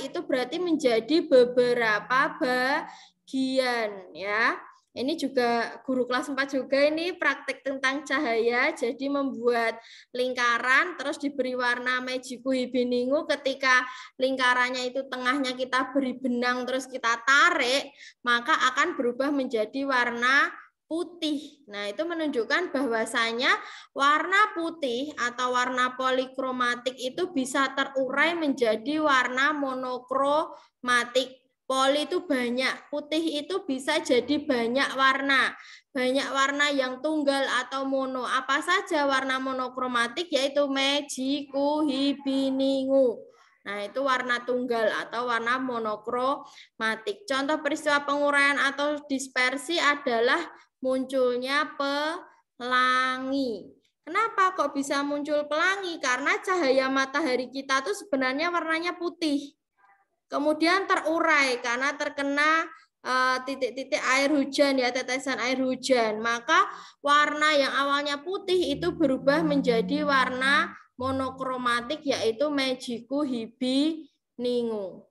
S1: itu berarti menjadi beberapa bagian ya. Ini juga guru kelas 4 juga ini praktek tentang cahaya. Jadi membuat lingkaran terus diberi warna Mejiku Hibiningu. Ketika lingkarannya itu tengahnya kita beri benang terus kita tarik, maka akan berubah menjadi warna putih. Nah, itu menunjukkan bahwasanya warna putih atau warna polikromatik itu bisa terurai menjadi warna monokromatik. Poli itu banyak, putih itu bisa jadi banyak warna. Banyak warna yang tunggal atau mono. Apa saja warna monokromatik? Yaitu Mejiku Hibiningu. Nah, itu warna tunggal atau warna monokromatik. Contoh peristiwa penguraian atau dispersi adalah munculnya pelangi. Kenapa kok bisa muncul pelangi? Karena cahaya matahari kita tuh sebenarnya warnanya putih. Kemudian terurai karena terkena titik-titik air hujan ya, tetesan air hujan. Maka warna yang awalnya putih itu berubah menjadi warna monokromatik yaitu Mejiku Hibiningu.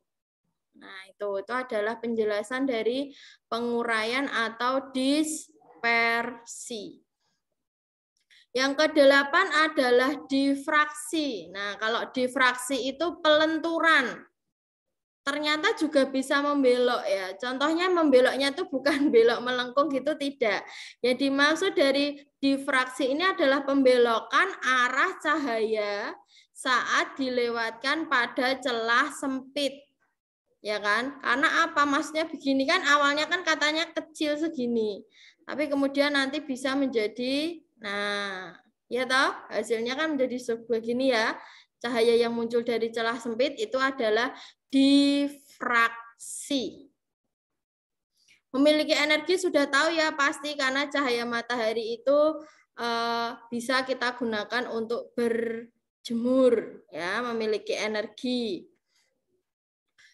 S1: Nah, itu adalah penjelasan dari penguraian atau dispersi. Yang ke-8 adalah difraksi. Nah, kalau difraksi itu pelenturan. Ternyata juga bisa membelok ya. Contohnya membeloknya itu bukan belok melengkung gitu, tidak. Yang dimaksud dari difraksi ini adalah pembelokan arah cahaya saat dilewatkan pada celah sempit. Ya kan? Karena apa? Maksudnya begini kan, awalnya kan katanya kecil segini. Tapi kemudian nanti bisa menjadi, nah, ya toh, hasilnya kan menjadi sebuah gini ya. Cahaya yang muncul dari celah sempit itu adalah difraksi. Memiliki energi sudah tahu ya pasti, karena cahaya matahari itu bisa kita gunakan untuk berjemur ya, memiliki energi.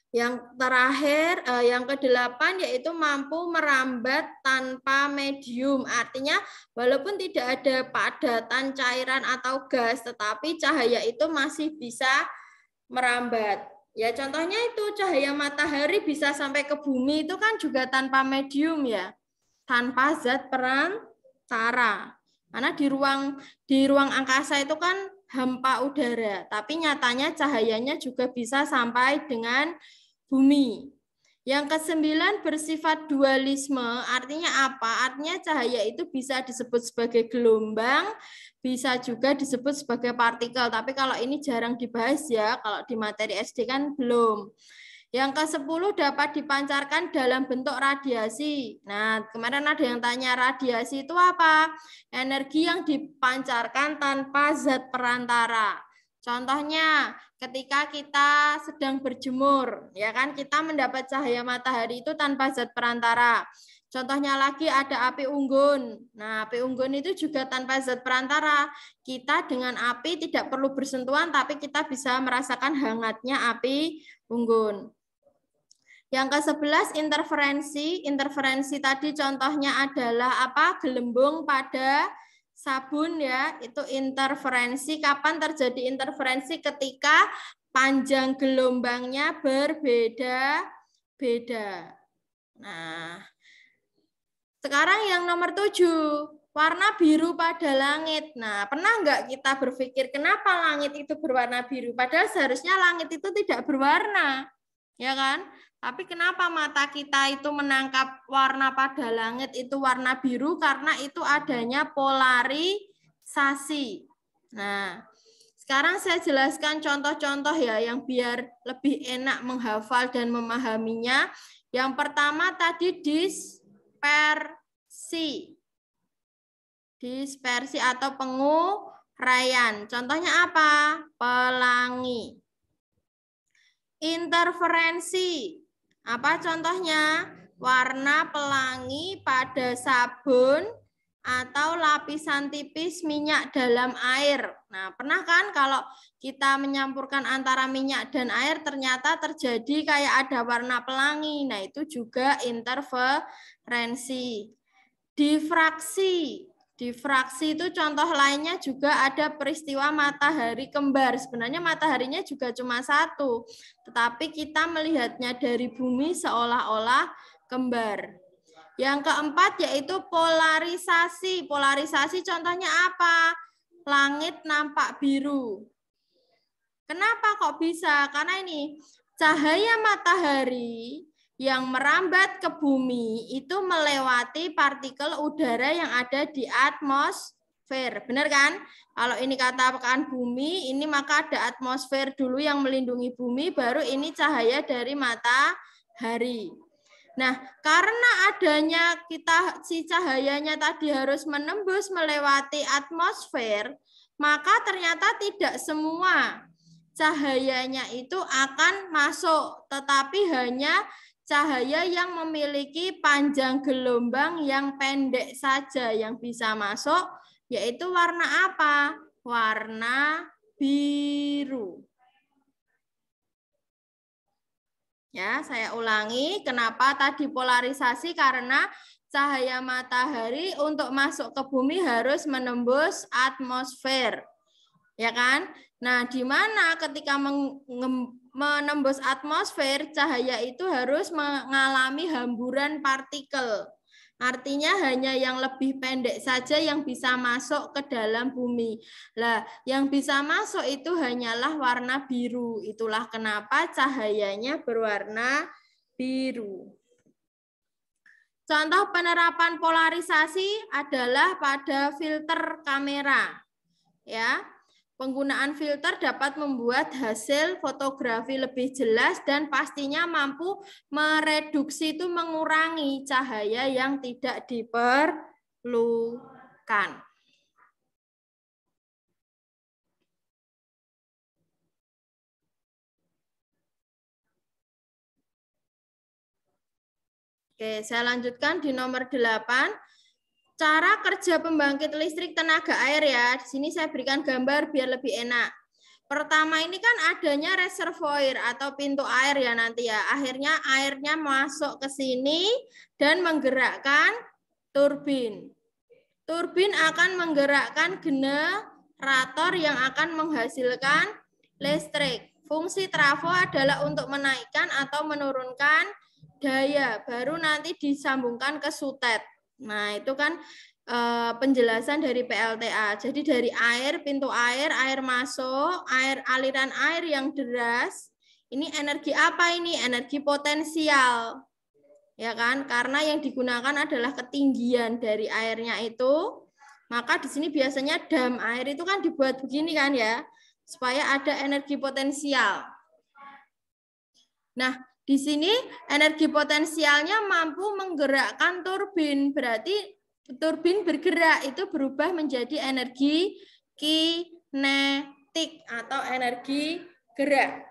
S1: Yang terakhir, yang ke-8 yaitu mampu merambat tanpa medium. Artinya walaupun tidak ada padatan cairan atau gas, tetapi cahaya itu masih bisa merambat. Ya contohnya itu cahaya matahari bisa sampai ke bumi itu kan juga tanpa medium ya, tanpa zat perantara. Karena di ruang angkasa itu kan hampa udara, tapi nyatanya cahayanya juga bisa sampai dengan bumi. Yang ke-9 bersifat dualisme, artinya apa? Artinya cahaya itu bisa disebut sebagai gelombang, bisa juga disebut sebagai partikel. Tapi kalau ini jarang dibahas ya, kalau di materi SD kan belum. Yang ke-10 dapat dipancarkan dalam bentuk radiasi. Nah, kemarin ada yang tanya radiasi itu apa? Energi yang dipancarkan tanpa zat perantara. Contohnya ketika kita sedang berjemur, ya kan, kita mendapat cahaya matahari itu tanpa zat perantara. Contohnya lagi ada api unggun. Nah, api unggun itu juga tanpa zat perantara. Kita dengan api tidak perlu bersentuhan, tapi kita bisa merasakan hangatnya api unggun. Yang ke-11 interferensi. Interferensi tadi contohnya adalah apa? Gelembung pada sabun ya. Itu interferensi. Kapan terjadi interferensi? Ketika panjang gelombangnya berbeda-beda. Nah, sekarang yang nomor 7, warna biru pada langit. Nah, pernah nggak kita berpikir kenapa langit itu berwarna biru? Padahal seharusnya langit itu tidak berwarna, ya kan? Tapi kenapa mata kita itu menangkap warna pada langit itu warna biru? Karena itu adanya polarisasi. Nah, sekarang saya jelaskan contoh-contoh ya yang biar lebih enak menghafal dan memahaminya. Yang pertama tadi dispersi atau penguraian. Contohnya apa? Pelangi. Interferensi. Apa contohnya? Warna pelangi pada sabun atau lapisan tipis minyak dalam air. Nah, pernah kan kalau kita menyampurkan antara minyak dan air ternyata terjadi kayak ada warna pelangi. Nah, itu juga interferensi. Difraksi. Difraksi itu contoh lainnya juga ada peristiwa matahari kembar. Sebenarnya mataharinya juga cuma satu, tetapi kita melihatnya dari bumi seolah-olah kembar. Yang keempat yaitu polarisasi. Polarisasi contohnya apa? Langit nampak biru. Kenapa kok bisa? Karena ini cahaya matahari yang merambat ke bumi itu melewati partikel udara yang ada di atmosfer. Benar kan? Kalau ini katakan bumi, ini maka ada atmosfer dulu yang melindungi bumi, baru ini cahaya dari matahari. Nah, karena adanya si cahayanya tadi harus menembus melewati atmosfer, maka ternyata tidak semua cahayanya itu akan masuk, tetapi hanya cahaya yang memiliki panjang gelombang yang pendek saja yang bisa masuk, yaitu warna apa? Warna biru. Ya, saya ulangi, kenapa tadi polarisasi? Karena cahaya matahari untuk masuk ke bumi harus menembus atmosfer. Ya kan? Nah, di mana ketika menembus atmosfer, cahaya itu harus mengalami hamburan partikel. Artinya hanya yang lebih pendek saja yang bisa masuk ke dalam bumi. Lah, yang bisa masuk itu hanyalah warna biru. Itulah kenapa cahayanya berwarna biru. Contoh penerapan polarisasi adalah pada filter kamera. Ya. Penggunaan filter dapat membuat hasil fotografi lebih jelas dan pastinya mampu mereduksi itu mengurangi cahaya yang tidak diperlukan. Oke, saya lanjutkan di nomor 8. Cara kerja pembangkit listrik tenaga air ya. Di sini saya berikan gambar biar lebih enak. Pertama ini kan adanya reservoir atau pintu air ya nanti ya. Akhirnya airnya masuk ke sini dan menggerakkan turbin. Turbin akan menggerakkan generator yang akan menghasilkan listrik. Fungsi trafo adalah untuk menaikkan atau menurunkan daya. Baru nanti disambungkan ke sutet. Nah, itu kan penjelasan dari PLTA. Jadi dari air, pintu air, air masuk, aliran air yang deras. Ini energi apa ini? Energi potensial. Ya kan? Karena yang digunakan adalah ketinggian dari airnya itu. Maka di sini biasanya dam air itu kan dibuat begini kan ya. Supaya ada energi potensial. Nah, di sini energi potensialnya mampu menggerakkan turbin. Berarti turbin bergerak itu berubah menjadi energi kinetik. kinetik atau energi gerak.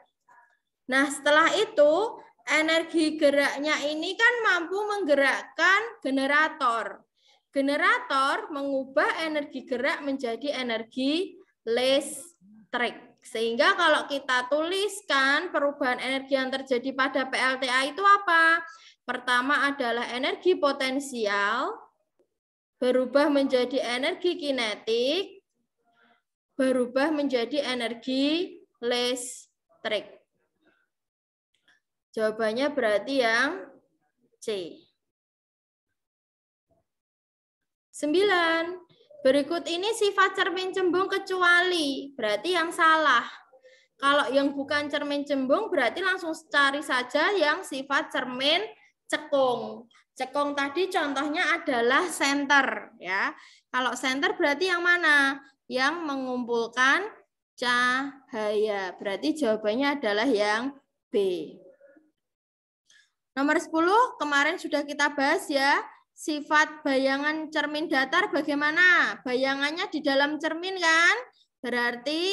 S1: Nah, setelah itu energi geraknya ini kan mampu menggerakkan generator. Generator mengubah energi gerak menjadi energi listrik. Sehingga kalau kita tuliskan perubahan energi yang terjadi pada PLTA itu apa? Pertama adalah energi potensial, berubah menjadi energi kinetik, berubah menjadi energi listrik. Jawabannya berarti yang C. 9. Berikut ini sifat cermin cembung kecuali, berarti yang salah. Kalau yang bukan cermin cembung berarti langsung cari saja yang sifat cermin cekung. Cekung tadi contohnya adalah senter ya. Kalau senter berarti yang mana? Yang mengumpulkan cahaya. Berarti jawabannya adalah yang B. Nomor 10 kemarin sudah kita bahas ya. Sifat bayangan cermin datar bagaimana? Bayangannya di dalam cermin kan? Berarti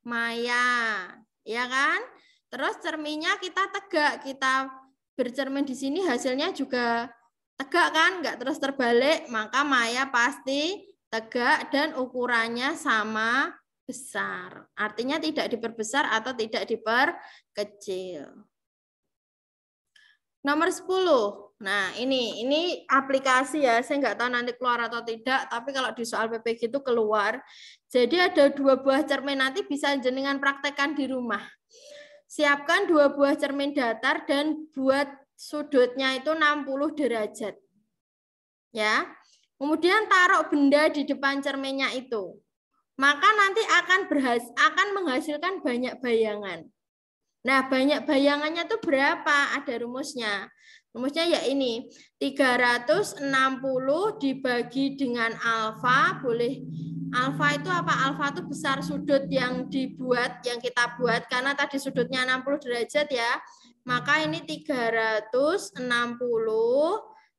S1: maya, ya kan? Terus cerminnya kita tegak, kita bercermin di sini hasilnya juga tegak kan? Nggak terus terbalik, maka maya pasti tegak dan ukurannya sama besar. Artinya tidak diperbesar atau tidak diperkecil. Nomor 10. Nah, ini aplikasi ya. Saya nggak tahu nanti keluar atau tidak, tapi kalau di soal PPG itu keluar. Jadi ada 2 buah cermin, nanti bisa jenengan praktekkan di rumah. Siapkan 2 buah cermin datar dan buat sudutnya itu 60 derajat. Ya. Kemudian taruh benda di depan cerminnya itu. Maka nanti akan menghasilkan banyak bayangan. Nah, banyak bayangannya itu berapa? Ada rumusnya. Rumusnya ya ini, 360 dibagi dengan alfa, boleh alfa itu apa? Alfa itu besar sudut yang dibuat, yang kita buat, karena tadi sudutnya 60 derajat ya. Maka ini 360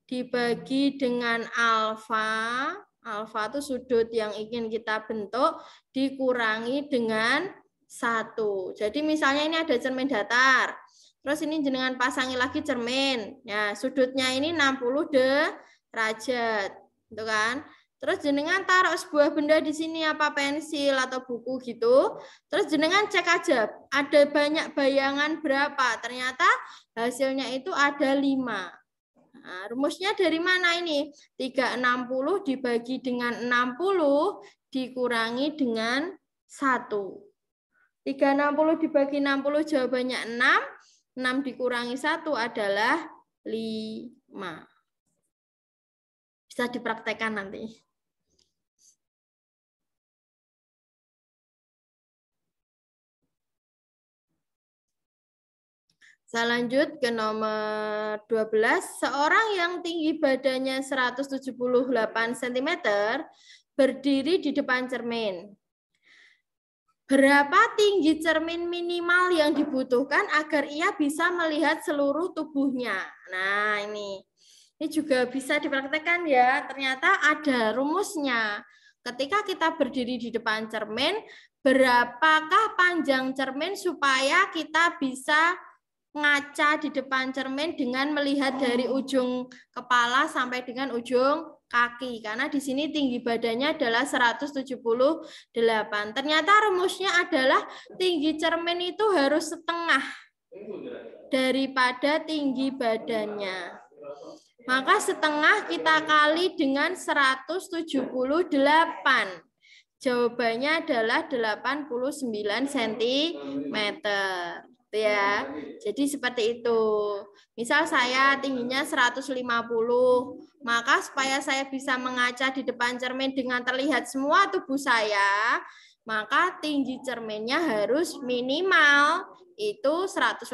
S1: dibagi dengan alfa, alfa itu sudut yang ingin kita bentuk, dikurangi dengan 1. Jadi misalnya ini ada cermin datar. Terus ini jenengan pasangi lagi cermin. Ya, sudutnya ini 60 derajat. Gitu kan? Terus jenengan taruh sebuah benda di sini apa pensil atau buku gitu. Terus jenengan cek aja ada banyak bayangan berapa. Ternyata hasilnya itu ada 5. Nah, rumusnya dari mana ini? 360 dibagi dengan 60 dikurangi dengan 1. 360 dibagi 60 jawabannya 6. 6 dikurangi 1 adalah 5. Bisa dipraktekkan nanti. Saya lanjut ke nomor 12. Seorang yang tinggi badannya 178 cm berdiri di depan cermin. Berapa tinggi cermin minimal yang dibutuhkan agar ia bisa melihat seluruh tubuhnya? Nah, ini juga bisa dipraktekkan ya. Ternyata ada rumusnya. Ketika kita berdiri di depan cermin, berapakah panjang cermin supaya kita bisa ngaca di depan cermin dengan melihat dari ujung kepala sampai dengan ujung kaki, karena di sini tinggi badannya adalah 178. Ternyata rumusnya adalah tinggi cermin itu harus setengah daripada tinggi badannya. Maka setengah kita kali dengan 178. Jawabannya adalah 89 cm. Ya. Jadi seperti itu. Misal saya tingginya 150, maka supaya saya bisa mengaca di depan cermin dengan terlihat semua tubuh saya, maka tinggi cerminnya harus minimal itu 150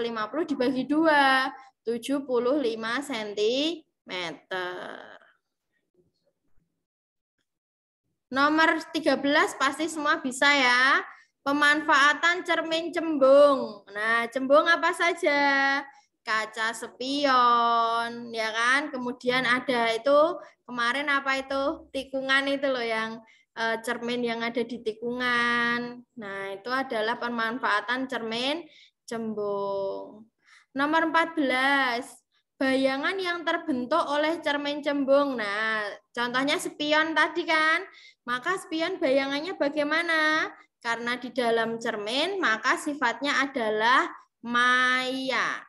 S1: dibagi 2, 75 cm. Nomor 13 pasti semua bisa ya. Pemanfaatan cermin cembung. Nah, cembung apa saja? Kaca spion, ya kan? Kemudian ada itu kemarin apa itu? Tikungan itu loh yang cermin yang ada di tikungan. Nah, itu adalah pemanfaatan cermin cembung. Nomor 14, bayangan yang terbentuk oleh cermin cembung. Nah, contohnya spion tadi kan. Maka spion bayangannya bagaimana? Karena di dalam cermin, maka sifatnya adalah maya.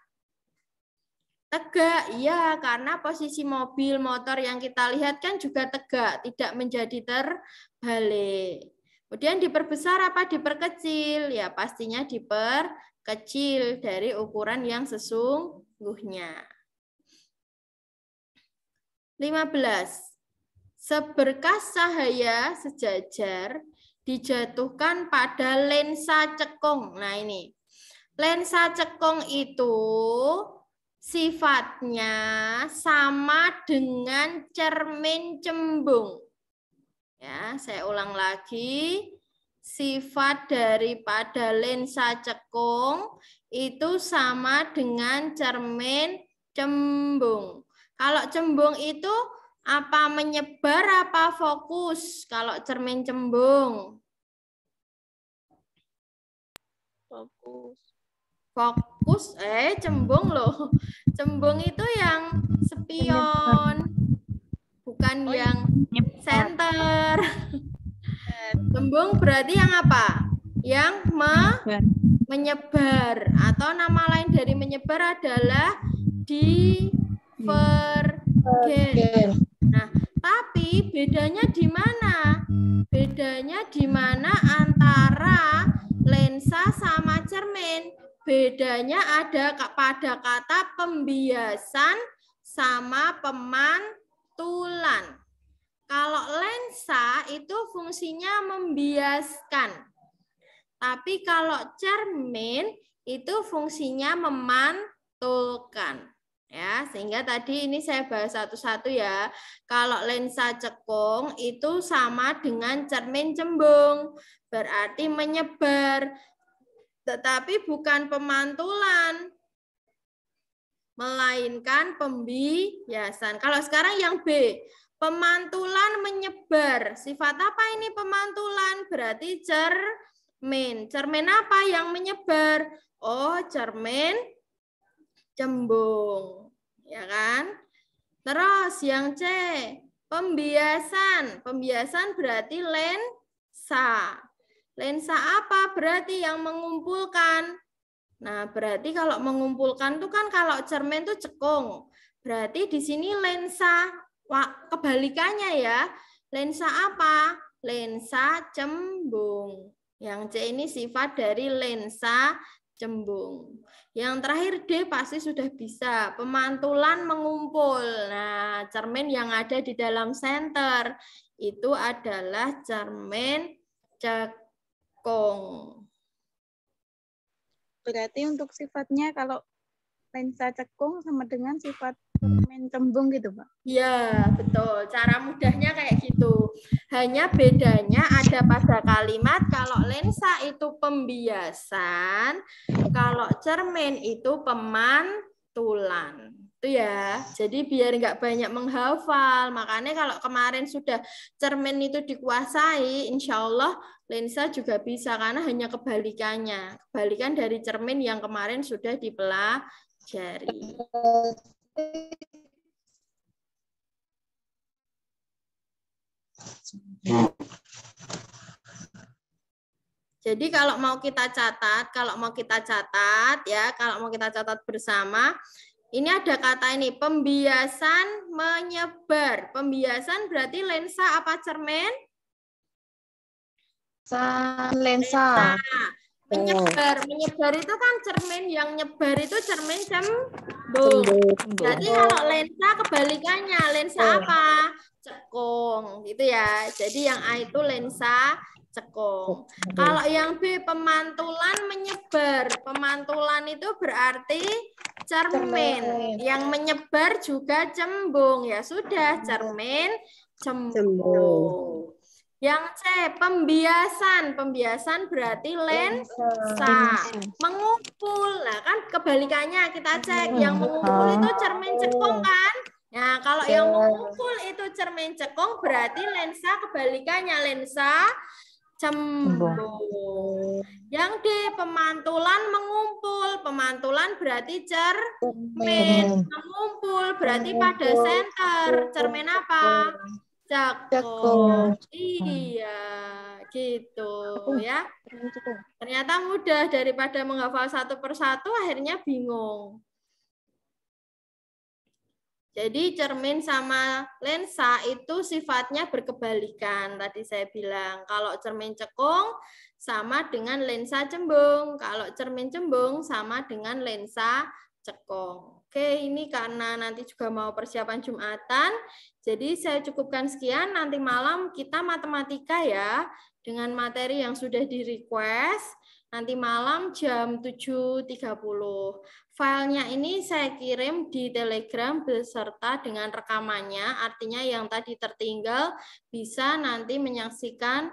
S1: Tegak, iya, karena posisi mobil, motor yang kita lihat kan juga tegak, tidak menjadi terbalik. Kemudian diperbesar apa diperkecil? Ya, pastinya diperkecil dari ukuran yang sesungguhnya. 15. Seberkas cahaya sejajar dijatuhkan pada lensa cekung. Nah, ini. Lensa cekung itu sifatnya sama dengan cermin cembung. Ya, saya ulang lagi. Sifat daripada lensa cekung itu sama dengan cermin cembung. Kalau cembung itu apa menyebar apa fokus? Kalau cermin cembung?
S2: Fokus.
S1: Fokus, cembung loh. Cembung itu yang spion, bukan yang center. Cembung berarti yang apa? Yang menyebar. Atau nama lain dari menyebar adalah divergen. Nah, tapi bedanya di mana? Bedanya di mana antara lensa sama cermin? Bedanya ada pada kata pembiasan sama pemantulan. Kalau lensa itu fungsinya membiaskan. Tapi kalau cermin itu fungsinya memantulkan. Ya, sehingga tadi ini saya bahas satu-satu ya. Kalau lensa cekung itu sama dengan cermin cembung. Berarti menyebar. Tetapi bukan pemantulan. Melainkan pembiasan. Kalau sekarang yang B. Pemantulan menyebar. Sifat apa ini pemantulan? Berarti cermin. Cermin apa yang menyebar? Oh, cermin cembung. Ya kan? Terus yang C. Pembiasan. Pembiasan berarti lensa. Lensa apa? Berarti yang mengumpulkan. Nah, berarti kalau mengumpulkan itu kan kalau cermin itu cekung. Berarti di sini lensa. Wah, kebalikannya ya. Lensa apa? Lensa cembung. Yang C ini sifat dari lensa cembung. Yang terakhir D pasti sudah bisa. Pemantulan mengumpul. Nah, cermin yang ada di dalam senter itu adalah cermin cekung.
S2: Berarti untuk sifatnya kalau lensa cekung sama dengan sifat cermin cembung gitu, Pak?
S1: Ya, betul. Cara mudahnya kayak gitu. Hanya bedanya ada pada kalimat kalau lensa itu pembiasan, kalau cermin itu pemantulan. Itu ya. Jadi biar nggak banyak menghafal. Makanya kalau kemarin sudah cermin itu dikuasai, insya Allah lensa juga bisa karena hanya kebalikannya. Kebalikan dari cermin yang kemarin sudah dipelajari. Jadi kalau mau kita catat bersama, ini ada kata ini pembiasan menyebar. Pembiasan berarti lensa apa cermin?
S2: Lensa.
S1: Menyebar itu kan cermin, yang nyebar itu cermin cembung. Jadi kalau lensa kebalikannya, lensa apa? Cekung, gitu ya. Jadi yang A itu lensa cekung. Kalau yang B pemantulan menyebar. Pemantulan itu berarti cermin. Yang menyebar juga cembung. Ya sudah, cermin cembung. Yang C, pembiasan. Pembiasan berarti lensa. Mengumpul. Nah, kan kebalikannya kita cek. Yang mengumpul itu cermin cekung kan? Nah, kalau yang mengumpul itu cermin cekung berarti lensa kebalikannya, lensa cembung. Yang D, pemantulan mengumpul. Pemantulan berarti cermin. Mengumpul berarti pada center. Cermin apa? Cekung. Iya, gitu ya. Ternyata mudah, daripada menghafal satu persatu akhirnya bingung. Jadi cermin sama lensa itu sifatnya berkebalikan. Tadi saya bilang, kalau cermin cekung sama dengan lensa cembung. Kalau cermin cembung sama dengan lensa cekung. Oke, ini karena nanti juga mau persiapan Jumatan. Jadi saya cukupkan sekian, nanti malam kita matematika ya. Dengan materi yang sudah di-request. Nanti malam jam 7.30. Filenya ini saya kirim di Telegram beserta dengan rekamannya, artinya yang tadi tertinggal bisa nanti menyaksikan